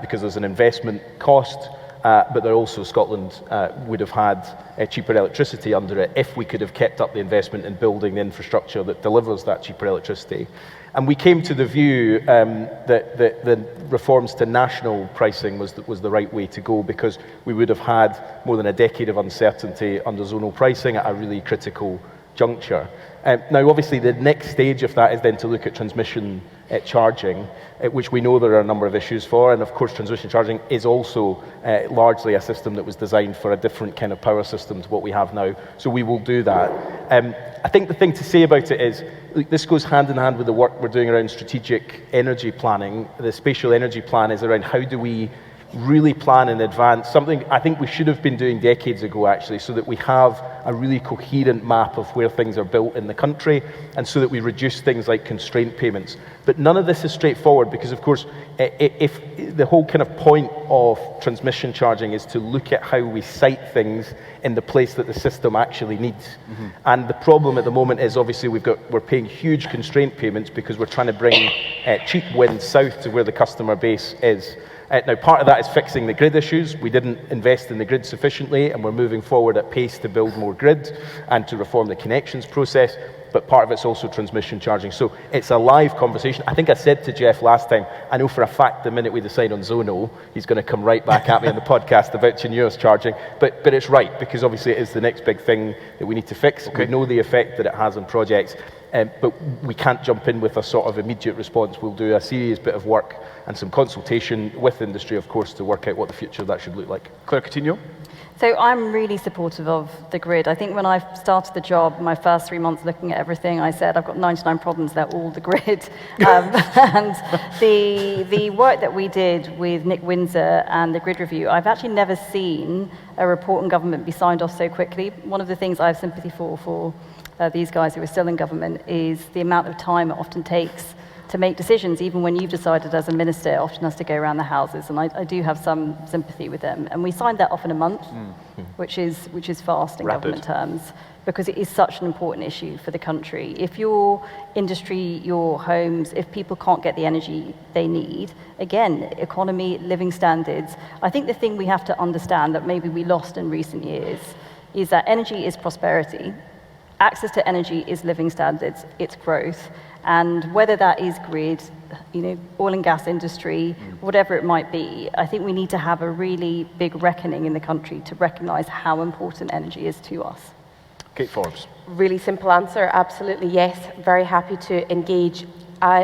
S18: because there's an investment cost, but there also Scotland would have had cheaper electricity under it if we could have kept up the investment in building the infrastructure that delivers that cheaper electricity. And we came to the view that the reforms to national pricing was the right way to go because we would have had more than a decade of uncertainty under zonal pricing at a really critical juncture. Now, obviously, the next stage of that is then to look at transmission charging, which we know there are a number of issues for, and of course transmission charging is also largely a system that was designed for a different kind of power system to what we have now, so we will do that. I think the thing to say about it is, this goes hand in hand with the work we're doing around strategic energy planning. The spatial energy plan is around how do we really plan in advance, something I think we should have been doing decades ago actually, so that we have a really coherent map of where things are built in the country and so that we reduce things like constraint payments. But none of this is straightforward because of course if the whole kind of point of transmission charging is to look at how we site things in the place that the system actually needs. Mm-hmm. And the problem at the moment is obviously we're paying huge constraint payments because we're trying to bring cheap wind south to where the customer base is. Now, part of that is fixing the grid issues. We didn't invest in the grid sufficiently, and we're moving forward at pace to build more grid and to reform the connections process, but part of it's also transmission charging. So it's a live conversation. I think I said to Jeff last time, I know for a fact the minute we decide on zonal, he's going to come right back at me on the podcast about TNUoS charging, but it's right, because obviously it is the next big thing that we need to fix. Okay. We know the effect that it has on projects, but we can't jump in with a sort of immediate response. We'll do a serious bit of work and some consultation with industry, of course, to work out what the future of that should look like.
S19: Claire Coutinho?
S15: So I'm really supportive of the grid. I think when I started the job, my first 3 months looking at everything, I said, I've got 99 problems, they're all the grid. And the work that we did with Nick Windsor and the grid review, I've actually never seen a report in government be signed off so quickly. One of the things I have sympathy for these guys who are still in government is the amount of time it often takes to make decisions. Even when you've decided as a minister, it often has to go around the houses, and I do have some sympathy with them. And we signed that off in a month, which is fast in
S19: Rapid.
S15: Government terms. because it is such an important issue for the country. If your industry, your homes, if people can't get the energy they need, again, economy, living standards, I think the thing we have to understand that maybe we lost in recent years is that energy is prosperity, access to energy is living standards, it's growth, and whether that is grid, oil and gas industry, whatever it might be, I think we need to have a really big reckoning in the country to recognise how important energy is to us.
S19: Kate Forbes.
S14: Really simple answer, absolutely yes. Very happy to engage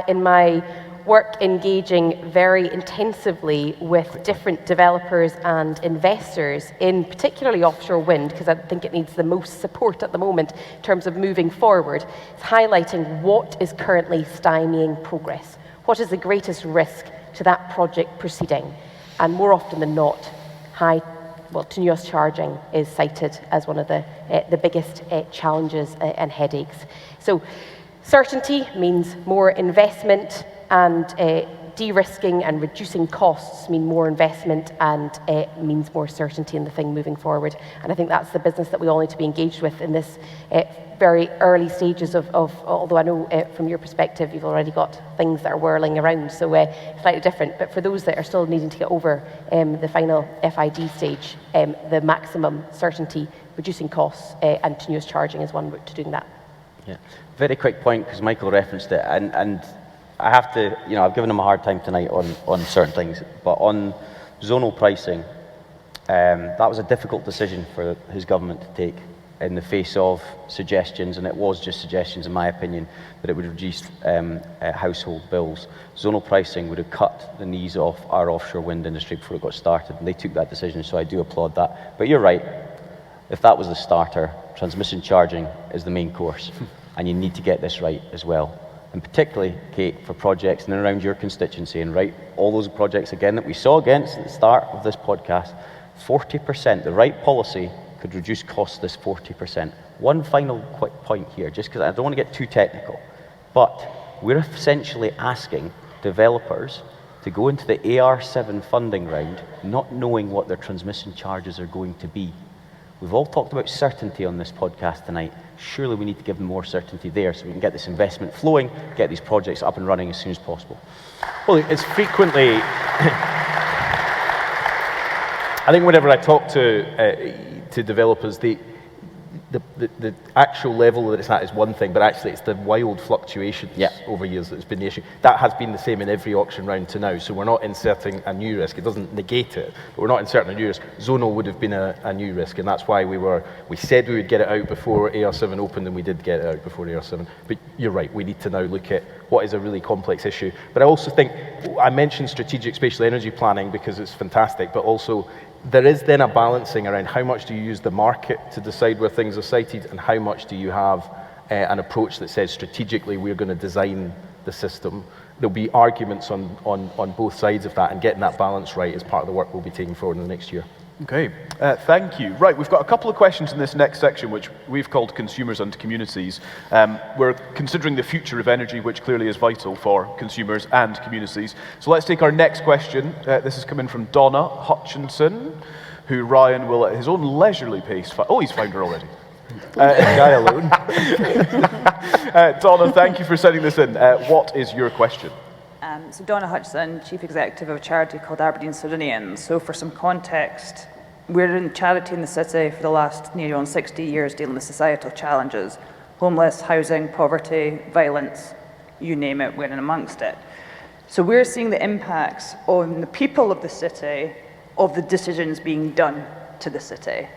S14: in my work, engaging very intensively with different developers and investors in particularly offshore wind, because I think it needs the most support at the moment in terms of moving forward. It's highlighting what is currently stymieing progress. What is the greatest risk to that project proceeding? And more often than not, tenuous charging is cited as one of the biggest challenges and headaches. So certainty means more investment, and de-risking and reducing costs mean more investment and means more certainty in the thing moving forward. And I think that's the business that we all need to be engaged with in this very early stages of although I know from your perspective you've already got things that are whirling around, so slightly different. But for those that are still needing to get over the final FID stage, the maximum certainty, reducing costs and continuous charging is one route to doing that.
S5: Yeah, very quick point, because Michael referenced it, and I have to, I've given him a hard time tonight on certain things, but on zonal pricing, that was a difficult decision for his government to take in the face of suggestions, and it was just suggestions in my opinion, that it would reduce household bills. Zonal pricing would have cut the knees off our offshore wind industry before it got started, and they took that decision, so I do applaud that. But you're right, if that was the starter, transmission charging is the main course, and you need to get this right as well. And particularly, Kate, for projects in and around your constituency, and right, all those projects again that we saw against at the start of this podcast, 40%, the right policy could reduce costs this 40%. One final quick point here, just because I don't want to get too technical, but we're essentially asking developers to go into the AR7 funding round not knowing what their transmission charges are going to be. We've all talked about certainty on this podcast tonight. Surely we need to give them more certainty there so we can get this investment flowing, get these projects up and running as soon as possible.
S11: Well, it's frequently... I think whenever I talk to developers, the actual level that it's at is one thing, but actually it's the wild fluctuations over years that's been the issue. That has been the same in every auction round to now, so we're not inserting a new risk. It doesn't negate it, but we're not inserting a new risk. Zonal would have been a new risk, and that's why we said we would get it out before AR7 opened, and we did get it out before AR7. But you're right, we need to now look at what is a really complex issue. But I also think, I mentioned strategic spatial energy planning because it's fantastic, but also there is then a balancing around how much do you use the market to decide where things are sited, and how much do you have an approach that says strategically we're going to design the system. There'll be arguments on both sides of that, and getting that balance right is part of the work we'll be taking forward in the next year.
S19: Okay, thank you. Right, we've got a couple of questions in this next section, which we've called Consumers and Communities. We're considering the future of energy, which clearly is vital for consumers and communities. So let's take our next question. This is coming from Donna Hutchinson, who Ryan will, at his own leisurely pace, he's found her already.
S5: Guy alone.
S19: Donna, thank you for sending this in. What is your question?
S6: So Donna Hutchison, Chief Executive of a charity called Aberdeen Sardinians. So for some context, we're in charity in the city for the last nearly on 60 years dealing with societal challenges. Homeless, housing, poverty, violence, you name it, we're in amongst it. So we're seeing the impacts on the people of the city of the decisions being done to the city.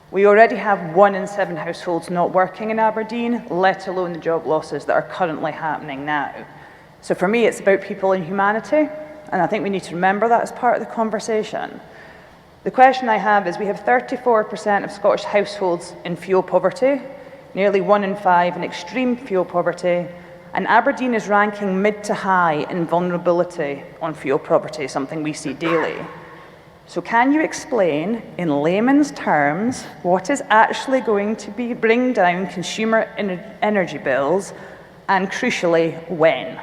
S6: We already have 1 in 7 households not working in Aberdeen, let alone the job losses that are currently happening now. So for me, it's about people and humanity, and I think we need to remember that as part of the conversation. The question I have is, we have 34% of Scottish households in fuel poverty, nearly 1 in 5 in extreme fuel poverty, and Aberdeen is ranking mid to high in vulnerability on fuel poverty, something we see daily. So can you explain, in layman's terms, what is actually going to bring down consumer energy bills, and crucially, when?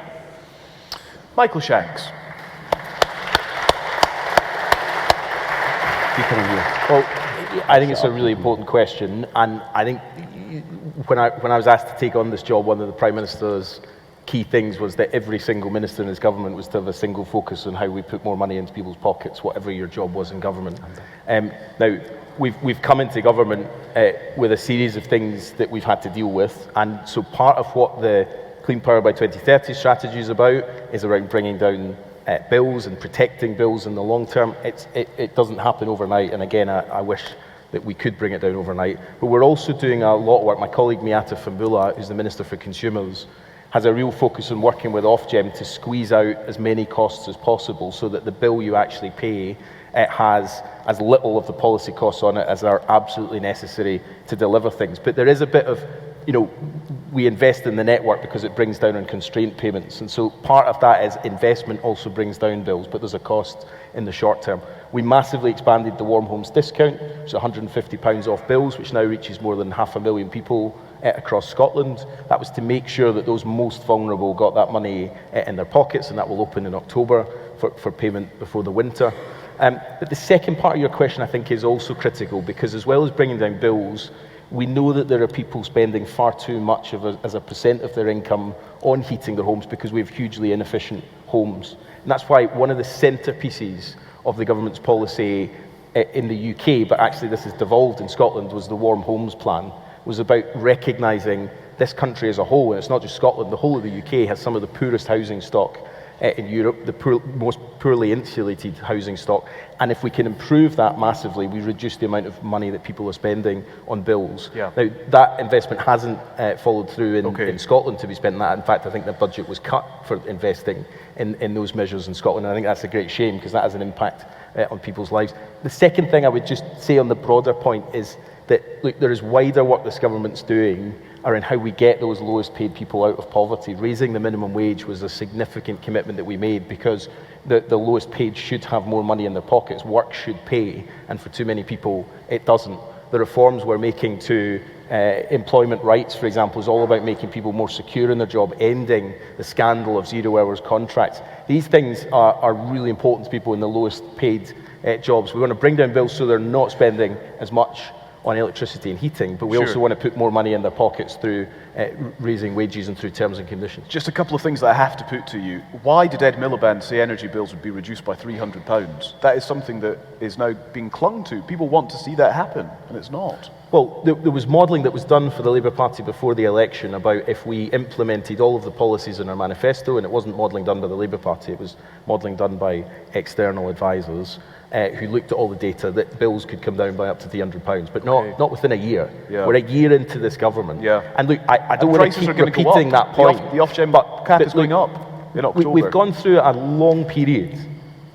S19: Michael Shanks.
S5: Well,
S18: I think it's a really important question, and I think when I was asked to take on this job, one of the Prime Minister's key things was that every single minister in his government was to have a single focus on how we put more money into people's pockets, whatever your job was in government. Now, we've come into government with a series of things that we've had to deal with, and so part of what the Clean Power by 2030 strategy is about is around bringing down bills and protecting bills in the long term. It doesn't happen overnight, and again, I wish that we could bring it down overnight. But we're also doing a lot of work. My colleague Miata Fambula, who's the Minister for Consumers, has a real focus on working with Ofgem to squeeze out as many costs as possible so that the bill you actually pay has as little of the policy costs on it as are absolutely necessary to deliver things. But there is a bit of, we invest in the network because it brings down on constraint payments. And so part of that is investment also brings down bills, but there's a cost in the short term. We massively expanded the Warm Homes discount, which is £150 off bills, which now reaches more than 500,000 people across Scotland. That was to make sure that those most vulnerable got that money in their pockets, and that will open in October for payment before the winter. But the second part of your question, I think, is also critical, because as well as bringing down bills, we know that there are people spending far too much as a percent of their income on heating their homes because we have hugely inefficient homes. And that's why one of the centrepieces of the government's policy in the UK, but actually this has devolved in Scotland, was the Warm Homes Plan, was about recognising this country as a whole, and it's not just Scotland, the whole of the UK has some of the poorest housing stock in Europe, the most poorly insulated housing stock, and if we can improve that massively, we reduce the amount of money that people are spending on bills.
S19: Yeah.
S18: Now, that investment hasn't followed through in Scotland to be spent on that. In fact, I think the budget was cut for investing in those measures in Scotland, and I think that's a great shame because that has an impact on people's lives. The second thing I would just say on the broader point is that, look, there is wider work this government's doing around how we get those lowest paid people out of poverty. Raising the minimum wage was a significant commitment that we made because the lowest paid should have more money in their pockets. Work should pay, and for too many people, it doesn't. The reforms we're making to employment rights, for example, is all about making people more secure in their job, ending the scandal of 0 hours contracts. These things are really important to people in the lowest paid jobs. We want to bring down bills so they're not spending as much on electricity and heating, but we also want to put more money in their pockets through raising wages and through terms and conditions.
S19: Just a couple of things that I have to put to you. Why did Ed Miliband say energy bills would be reduced by £300? That is something that is now being clung to. People want to see that happen, and it's not.
S18: Well, there was modelling that was done for the Labour Party before the election about if we implemented all of the policies in our manifesto, and it wasn't modelling done by the Labour Party, it was modelling done by external advisors who looked at all the data, that bills could come down by up to £300, but not within a year.
S19: Yeah.
S18: We're a year into this government.
S19: Yeah.
S18: And look, I don't want to keep repeating that point.
S19: The Ofgem cap is going up in October.
S18: We've gone through a long period,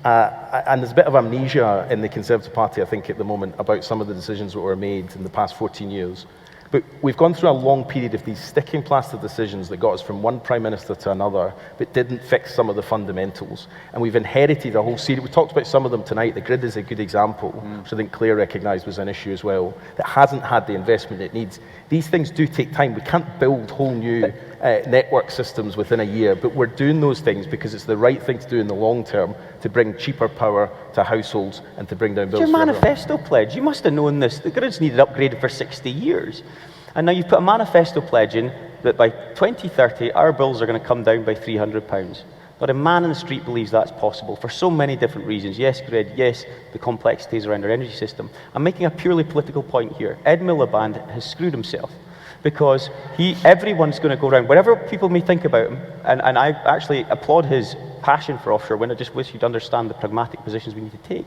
S18: and there's a bit of amnesia in the Conservative Party, I think, at the moment about some of the decisions that were made in the past 14 years. But we've gone through a long period of these sticking plaster decisions that got us from one Prime Minister to another, but didn't fix some of the fundamentals. And we've inherited a whole series. We talked about some of them tonight. The grid is a good example, which I think Claire recognised was an issue as well, that hasn't had the investment it needs. These things do take time. We can't build whole new network systems within a year, but we're doing those things because it's the right thing to do in the long term to bring cheaper power to households and to bring down bills.
S5: Your manifesto pledge, you must have known this. The grid's needed upgraded for 60 years. And now you've put a manifesto pledge in that by 2030, our bills are going to come down by £300. Not a man in the street believes that's possible for so many different reasons. Yes, grid, yes, the complexities around our energy system. I'm making a purely political point here. Ed Miliband has screwed himself because everyone's going to go around, whatever people may think about him, and I actually applaud his passion for offshore wind. I just wish you'd understand the pragmatic positions we need to take.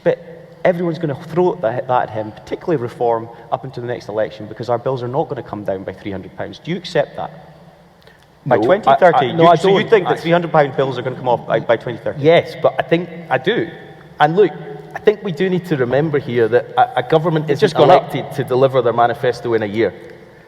S5: But everyone's going to throw that at him, particularly reform, up into the next election, because our bills are not going to come down by £300. Do you accept that? By 2030, so you think that £300 bills are going to come off by 2030?
S18: Yes, but I think I do. And look, I think we do need to remember here that a government is just elected to deliver their manifesto in a year.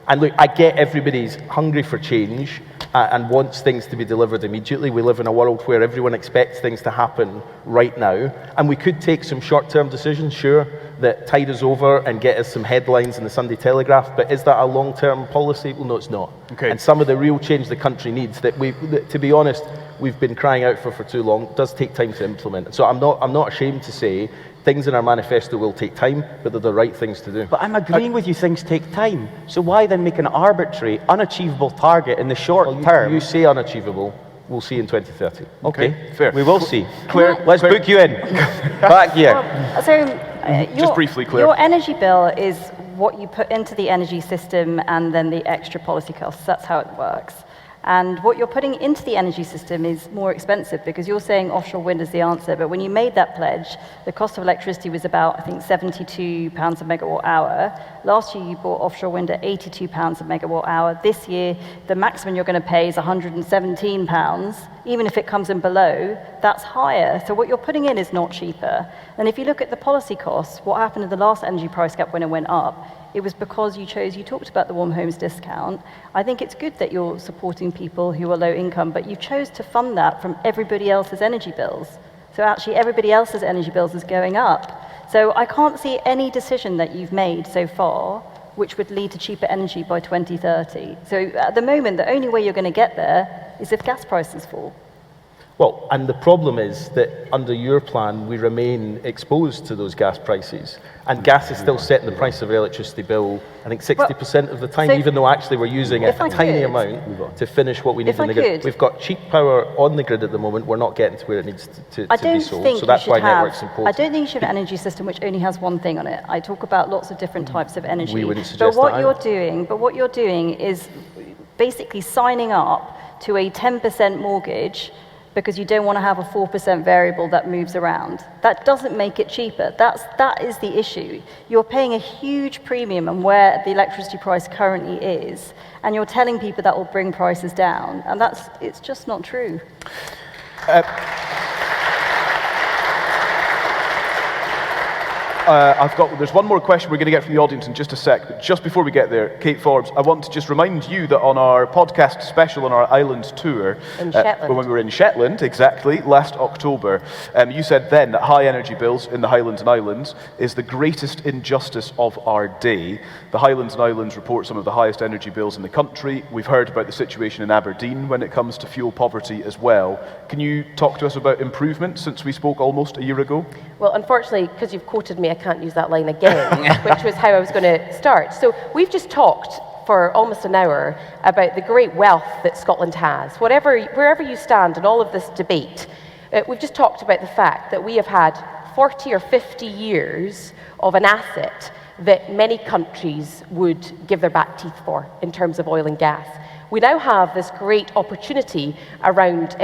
S18: And look, I get everybody's hungry for change and wants things to be delivered immediately. We live in a world where everyone expects things to happen right now. And we could take some short-term decisions, sure, that tide us over and get us some headlines in the Sunday Telegraph. But is that a long-term policy? Well, no, it's not.
S19: Okay.
S18: And some of the real change the country needs that to be honest, we've been crying out for too long, does take time to implement. So I'm not ashamed to say things in our manifesto will take time, but they're the right things to do.
S5: But I'm agreeing with you, things take time. So why then make an arbitrary, unachievable target in the short term?
S18: You say unachievable. We'll see in 2030.
S5: Okay,
S19: fair.
S5: We will see.
S19: Claire,
S5: let's book you in. Back here.
S19: Just briefly, Claire.
S15: Your energy bill is what you put into the energy system and then the extra policy costs. That's how it works. And what you're putting into the energy system is more expensive because you're saying offshore wind is the answer. But when you made that pledge, the cost of electricity was about, I think, £72 a megawatt hour. Last year, you bought offshore wind at £82 a megawatt hour. This year, the maximum you're going to pay is £117. Even if it comes in below, that's higher. So what you're putting in is not cheaper. And if you look at the policy costs, what happened in the last energy price cap when it went up, it was because you talked about the warm homes discount. I think it's good that you're supporting people who are low income, but you chose to fund that from everybody else's energy bills. So actually everybody else's energy bills is going up. So I can't see any decision that you've made so far which would lead to cheaper energy by 2030. So at the moment, the only way you're going to get there is if gas prices fall.
S18: Well, and the problem is that under your plan, we remain exposed to those gas prices. And gas is still setting the price of our electricity bill, I think 60% of the time, even though actually we're using a tiny amount to finish what we need in the grid. We've got cheap power on the grid at the moment. We're not getting to where it needs to be sold. So that's why network's important.
S15: I don't think you should have an energy system which only has one thing on it. I talk about lots of different types of energy.
S18: We wouldn't suggest
S15: But what you're doing is basically signing up to a 10% mortgage because you don't want to have a 4% variable that moves around. That doesn't make it cheaper. That is the issue. You're paying a huge premium on where the electricity price currently is, and you're telling people that will bring prices down, and it's just not true.
S19: There's one more question we're going to get from the audience in just a sec, but just before we get there, Kate Forbes, I want to just remind you that on our podcast special on our island tour, when we were in Shetland, exactly, last October, you said then that high energy bills in the Highlands and Islands is the greatest injustice of our day. The Highlands and Islands report some of the highest energy bills in the country. We've heard about the situation in Aberdeen when it comes to fuel poverty as well. Can you talk to us about improvement since we spoke almost a year ago?
S14: Well, unfortunately, because you've quoted me, I can't use that line again, which was how I was going to start. So we've just talked for almost an hour about the great wealth that Scotland has. Wherever you stand in all of this debate, we've just talked about the fact that we have had 40 or 50 years of an asset that many countries would give their back teeth for in terms of oil and gas. We now have this great opportunity around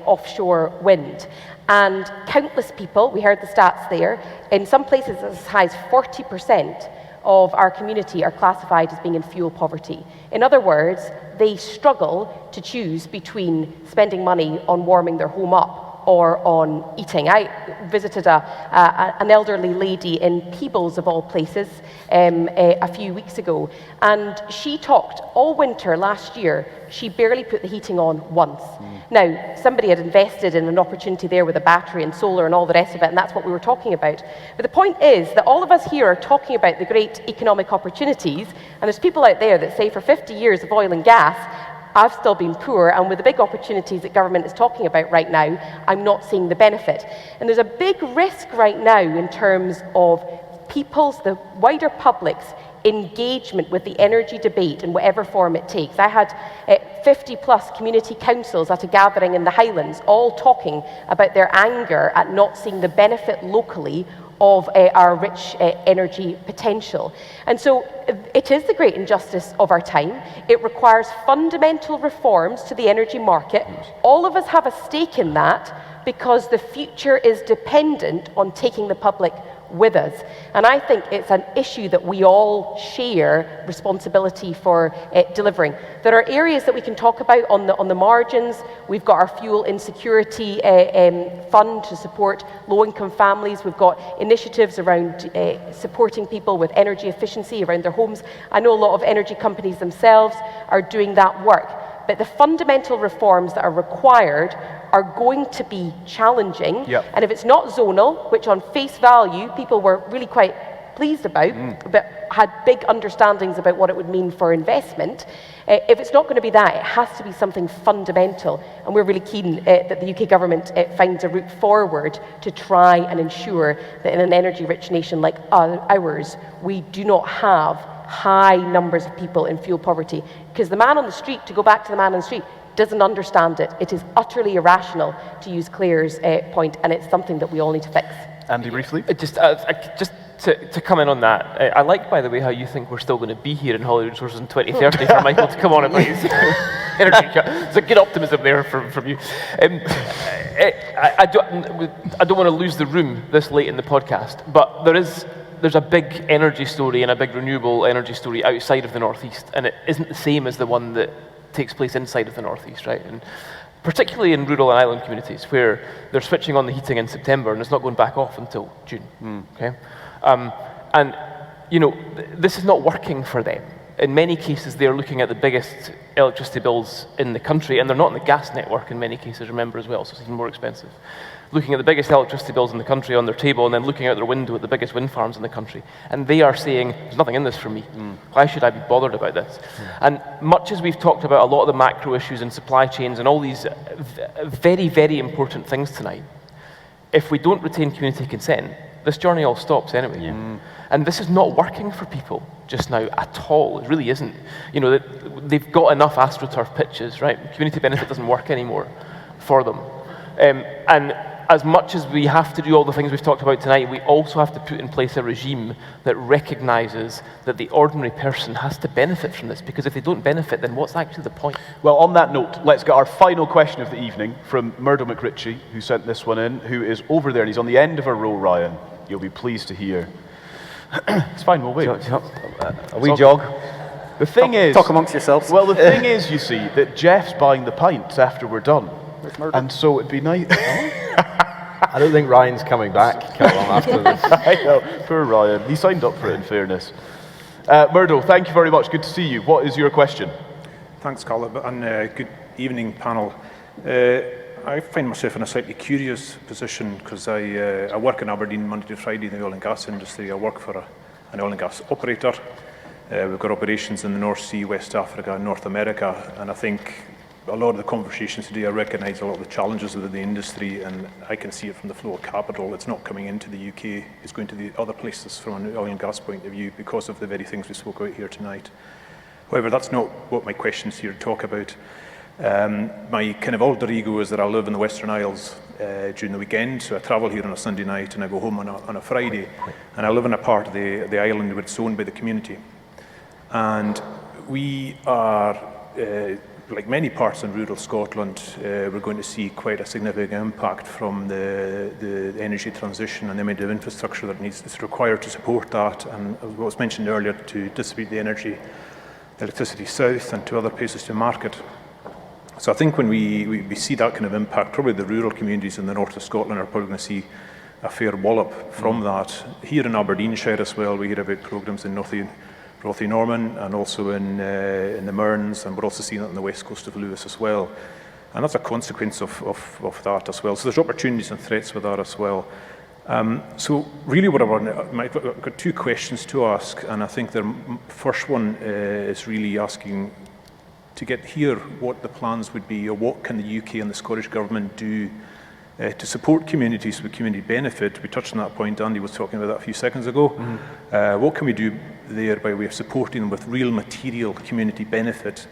S14: offshore wind. And countless people, we heard the stats there, in some places as high as 40% of our community are classified as being in fuel poverty. In other words, they struggle to choose between spending money on warming their home up or on eating. I visited an elderly lady in Peebles, of all places, a few weeks ago, and she talked all winter last year, she barely put the heating on once. Now, somebody had invested in an opportunity there with a battery and solar and all the rest of it, and that's what we were talking about. But the point is that all of us here are talking about the great economic opportunities, and there's people out there that say for 50 years of oil and gas, I've still been poor, and with the big opportunities that government is talking about right now, I'm not seeing the benefit. And there's a big risk right now in terms of the wider public's engagement with the energy debate in whatever form it takes. I had 50 plus community councils at a gathering in the Highlands all talking about their anger at not seeing the benefit locally of our rich energy potential. And so it is the great injustice of our time. It requires fundamental reforms to the energy market. All of us have a stake in that because the future is dependent on taking the public with us. And I think it's an issue that we all share responsibility for delivering. There are areas that we can talk about on the margins. We've got our fuel insecurity fund to support low-income families. We've got initiatives around supporting people with energy efficiency around their homes. I know a lot of energy companies themselves are doing that work. But the fundamental reforms that are required are going to be challenging. Yep. And if it's not zonal, which on face value, people were really quite pleased about, but had big understandings about what it would mean for investment. If it's not going to be that, it has to be something fundamental, and we're really keen that the UK government finds a route forward to try and ensure that in an energy-rich nation like ours, we do not have high numbers of people in fuel poverty. Because the man on the street, to go back to the man on the street, doesn't understand it. It is utterly irrational, to use Claire's point, and it's something that we all need to fix.
S19: Andy, briefly?
S12: Just to come in on that, I like, by the way, how you think we're still going to be here in Holy Resources in 2030 for Michael to come on about his energy. There's a good optimism there from you. I don't want to lose the room this late in the podcast, but there's a big energy story and a big renewable energy story outside of the Northeast, and it isn't the same as the one that takes place inside of the Northeast, right? And particularly in rural and island communities where they're switching on the heating in September and it's not going back off until June, okay? And, you know, this is not working for them. In many cases, they're looking at the biggest electricity bills in the country, and they're not in the gas network in many cases, remember, as well, so it's even more expensive. Looking at the biggest electricity bills in the country on their table, and then looking out their window at the biggest wind farms in the country, and they are saying, there's nothing in this for me. Why should I be bothered about this? And much as we've talked about a lot of the macro issues in supply chains and all these very, very important things tonight, if we don't retain community consent, this journey all stops anyway. And this is not working for people just now at all. It really isn't. You know, they've got enough AstroTurf pitches, right? Community benefit doesn't work anymore for them. And as much as we have to do all the things we've talked about tonight, we also have to put in place a regime that recognises that the ordinary person has to benefit from this, because if they don't benefit, then what's actually the point?
S19: Well, on that note, let's get our final question of the evening from Murdo McRitchie, who sent this one in, who is over there, and he's on the end of a row, Ryan. You'll be pleased to hear. It's fine, we'll wait.
S5: A wee jog.
S19: The thing is...
S16: Talk amongst yourselves.
S19: Well, the thing is, you see, that Jeff's buying the pints after we're done. And so it'd be nice...
S18: I don't think Ryan's coming back after this.
S19: I know, poor Ryan. He signed up for it, in fairness. Murdo, thank you very much. Good to see you. What is your question?
S4: Thanks, Calum, and good evening, panel. I find myself in a slightly curious position because I work in Aberdeen Monday to Friday in the oil and gas industry. I work for an oil and gas operator. We've got operations in the North Sea, West Africa, and North America, and I think a lot of the conversations today, I recognise a lot of the challenges within the industry, and I can see it from the flow of capital. It's not coming into the UK, it's going to the other places from an oil and gas point of view because of the very things we spoke about here tonight. However, that's not what my question's here to talk about. My kind of alter ego is that I live in the Western Isles during the weekend, so I travel here on a Sunday night and I go home on a Friday, and I live in a part of the island where it's owned by the community. And we are, like many parts in rural Scotland, we're going to see quite a significant impact from the energy transition and the amount of infrastructure that is required to support that, and as was mentioned earlier, to distribute the electricity south and to other places to market. So I think when we see that kind of impact, probably the rural communities in the north of Scotland are probably going to see a fair wallop from that. Here in Aberdeenshire as well, we hear about programmes in Rothy Norman and also in the Mearns, and we're also seeing it on the west coast of Lewis as well. And that's a consequence of that as well. So there's opportunities and threats with that as well. So really what I've got two questions to ask, and I think the first one is really asking to get here what the plans would be, or what can the UK and the Scottish Government do to support communities with community benefit. We touched on that point, Andy was talking about that a few seconds ago. What can we do there by way of supporting them with real material community benefit,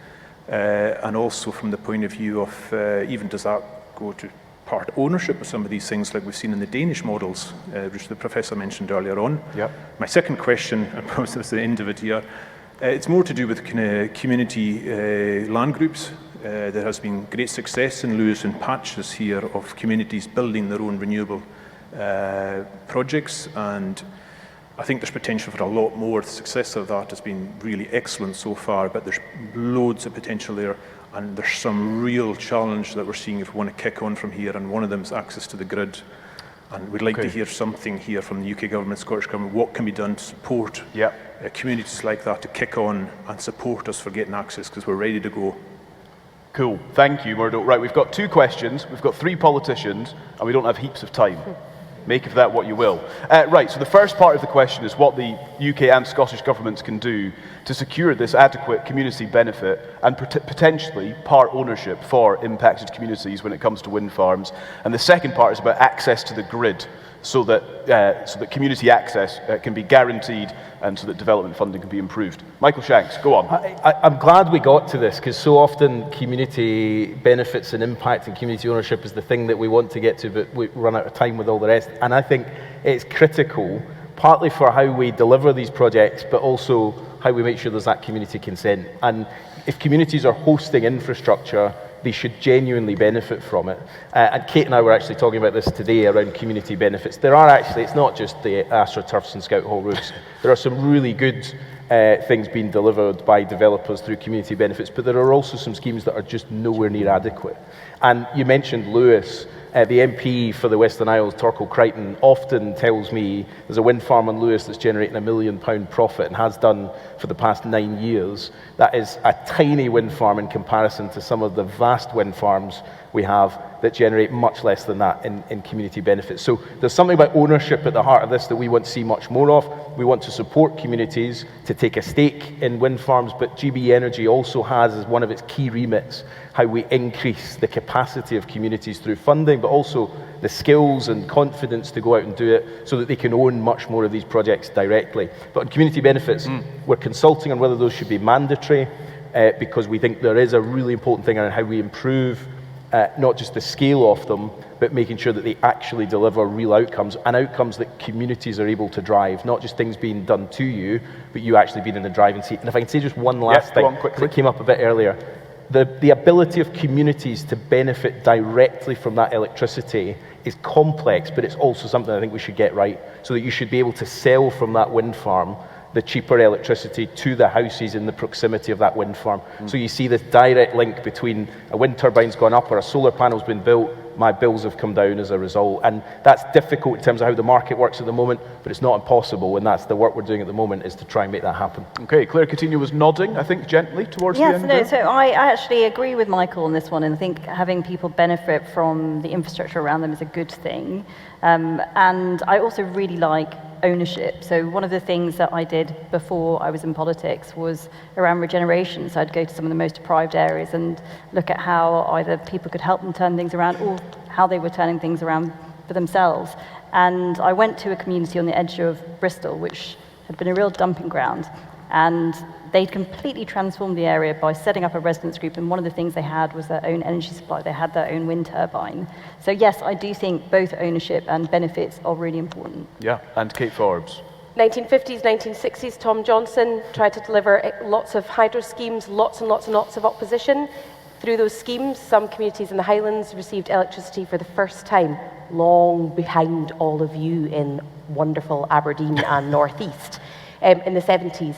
S4: and also from the point of view of even does that go to part ownership of some of these things like we've seen in the Danish models, which the Professor mentioned earlier on.
S19: Yep.
S4: My second question, I promise this is the end of it here, it's more to do with community land groups. There has been great success in Lewis and patches here of communities building their own renewable projects, and I think there's potential for a lot more. The success of that has been really excellent so far, but there's loads of potential there, and there's some real challenge that we're seeing if we want to kick on from here, and one of them is access to the grid. And we'd like to hear something here from the UK government, Scottish government, what can be done to support communities like that to kick on and support us for getting access, because we're ready to go.
S19: Cool, thank you, Murdo. Right, we've got two questions, we've got three politicians, and we don't have heaps of time. Make of that what you will. Right, so the first part of the question is what the UK and Scottish governments can do to secure this adequate community benefit and potentially part ownership for impacted communities when it comes to wind farms. And the second part is about access to the grid, so that community access can be guaranteed and so that development funding can be improved. Michael Shanks, go on.
S18: I'm glad we got to this, because so often community benefits and impact and community ownership is the thing that we want to get to, but we run out of time with all the rest. And I think it's critical, partly for how we deliver these projects, but also how we make sure there's that community consent. And if communities are hosting infrastructure, they should genuinely benefit from it. And Kate and I were actually talking about this today around community benefits. There are actually, it's not just the AstroTurfs and Scout Hall roofs. There are some really good things being delivered by developers through community benefits, but there are also some schemes that are just nowhere near adequate. And you mentioned Lewis. The MP for the Western Isles, Torquil Crichton, often tells me there's a wind farm on Lewis that's generating £1 million profit and has done for the past 9 years. That is a tiny wind farm in comparison to some of the vast wind farms we have that generate much less than that in community benefits. So there's something about ownership at the heart of this that we want to see much more of. We want to support communities to take a stake in wind farms, but GB Energy also has as one of its key remits how we increase the capacity of communities through funding, but also the skills and confidence to go out and do it so that they can own much more of these projects directly. But on community benefits, we're consulting on whether those should be mandatory, because we think there is a really important thing around how we improve not just the scale of them, but making sure that they actually deliver real outcomes, and outcomes that communities are able to drive, not just things being done to you, but you actually being in the driving seat. And if I can say just one last thing, because it came up a bit earlier, the ability of communities to benefit directly from that electricity is complex, but it's also something I think we should get right, so that you should be able to sell from that wind farm the cheaper electricity to the houses in the proximity of that wind farm. So you see this direct link between a wind turbine's gone up or a solar panel's been built, my bills have come down as a result. And that's difficult in terms of how the market works at the moment, but it's not impossible, and that's the work we're doing at the moment, is to try and make that happen.
S19: Okay, Claire Coutinho was nodding, I think, gently towards the end.
S15: Yes, so I actually agree with Michael on this one, and I think having people benefit from the infrastructure around them is a good thing. And I also really like ownership. So one of the things that I did before I was in politics was around regeneration. So I'd go to some of the most deprived areas and look at how either people could help them turn things around or how they were turning things around for themselves. And I went to a community on the edge of Bristol, which had been a real dumping ground. And they'd completely transformed the area by setting up a residents group, and one of the things they had was their own energy supply. They had their own wind turbine. So yes, I do think both ownership and benefits are really important.
S19: Yeah, and Kate Forbes.
S14: 1950s, 1960s, Tom Johnson tried to deliver lots of hydro schemes, lots and lots and lots of opposition. Through those schemes, some communities in the Highlands received electricity for the first time, long behind all of you in wonderful Aberdeen and North East. In the 70s,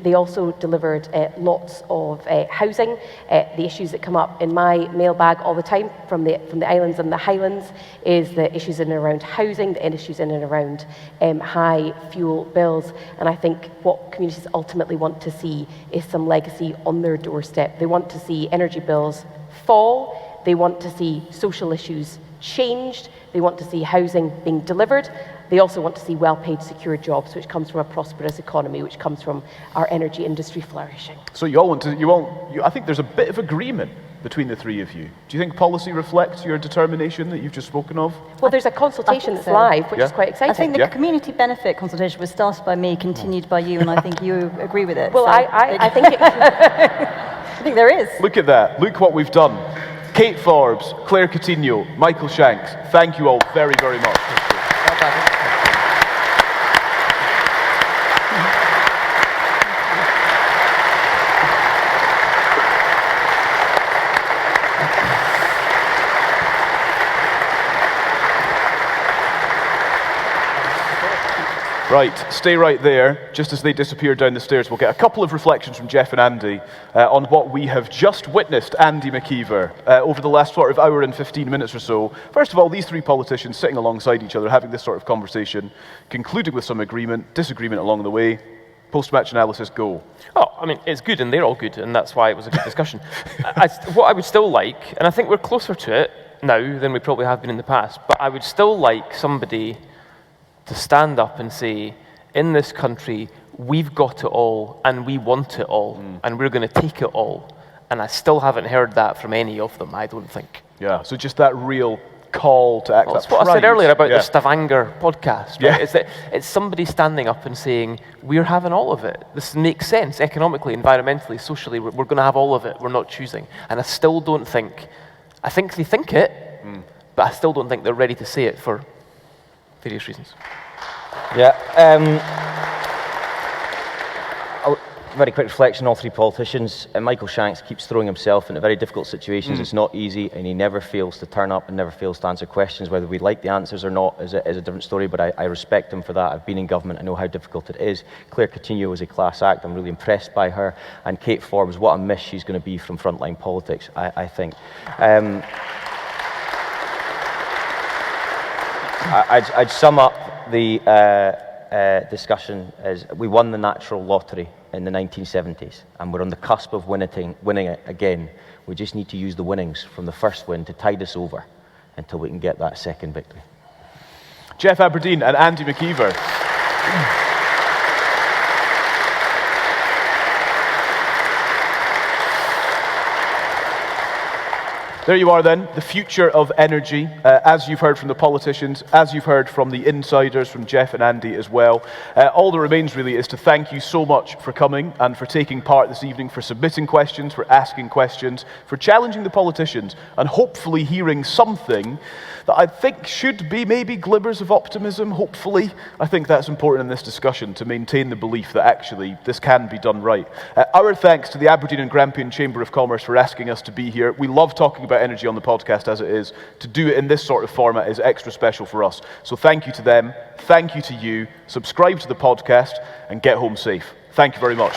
S14: they also delivered lots of housing. The issues that come up in my mailbag all the time from the islands and the Highlands is the issues in and around housing, the issues in and around high fuel bills. And I think what communities ultimately want to see is some legacy on their doorstep. They want to see energy bills fall. They want to see social issues changed. They want to see housing being delivered. They also want to see well-paid, secure jobs, which comes from a prosperous economy, which comes from our energy industry flourishing.
S19: So you all want to, I think there's a bit of agreement between the three of you. Do you think policy reflects your determination that you've just spoken of?
S14: Well, there's a consultation that's live, which is quite exciting.
S15: I think the community benefit consultation was started by me, continued by you, and I think you agree with it.
S14: Well,
S15: so
S14: I think it...
S15: I think there is.
S19: Look at that. Look what we've done. Kate Forbes, Claire Coutinho, Michael Shanks, thank you all very, very much. Right, stay right there. Just as they disappear down the stairs, we'll get a couple of reflections from Jeff and Andy on what we have just witnessed, Andy McKeever, over the last sort of hour and 15 minutes or so. First of all, these three politicians sitting alongside each other, having this sort of conversation, concluding with some agreement, disagreement along the way. Post-match analysis, go.
S12: Oh, I mean, it's good, and they're all good, and that's why it was a good discussion. What I would still like, and I think we're closer to it, now than we probably have been in the past. But I would still like somebody to stand up and say, in this country, we've got it all and we want it all and we're going to take it all. And I still haven't heard that from any of them, I don't think.
S19: Yeah, so just that real call to act.
S12: Well, that's what I said earlier about the Stavanger podcast. Right? Yeah. It's somebody standing up and saying, we're having all of it. This makes sense economically, environmentally, socially. We're going to have all of it. We're not choosing. And I still don't think, I think they think it, but I still don't think they're ready to say it for various reasons.
S5: Yeah. Very quick reflection, all three politicians. Michael Shanks keeps throwing himself into very difficult situations. It's not easy, and he never fails to turn up and never fails to answer questions. Whether we like the answers or not is a different story, but I respect him for that. I've been in government, I know how difficult it is. Claire Coutinho was a class act. I'm really impressed by her. And Kate Forbes, what a miss she's going to be from frontline politics, I think. I'd sum up the discussion as we won the natural lottery in the 1970s, and we're on the cusp of winning it again. We just need to use the winnings from the first win to tide us over until we can get that second victory.
S19: Jeff Aberdeen and Andy McKeever. There you are then, the future of energy, as you've heard from the politicians, as you've heard from the insiders, from Jeff and Andy as well. All that remains really is to thank you so much for coming and for taking part this evening, for submitting questions, for asking questions, for challenging the politicians, and hopefully hearing something that I think should be maybe glimmers of optimism, hopefully. I think that's important in this discussion, to maintain the belief that actually this can be done right. Our thanks to the Aberdeen and Grampian Chamber of Commerce for asking us to be here. We love talking about energy on the podcast as it is. To do it in this sort of format is extra special for us. So thank you to them, thank you to you, subscribe to the podcast, and get home safe. Thank you very much.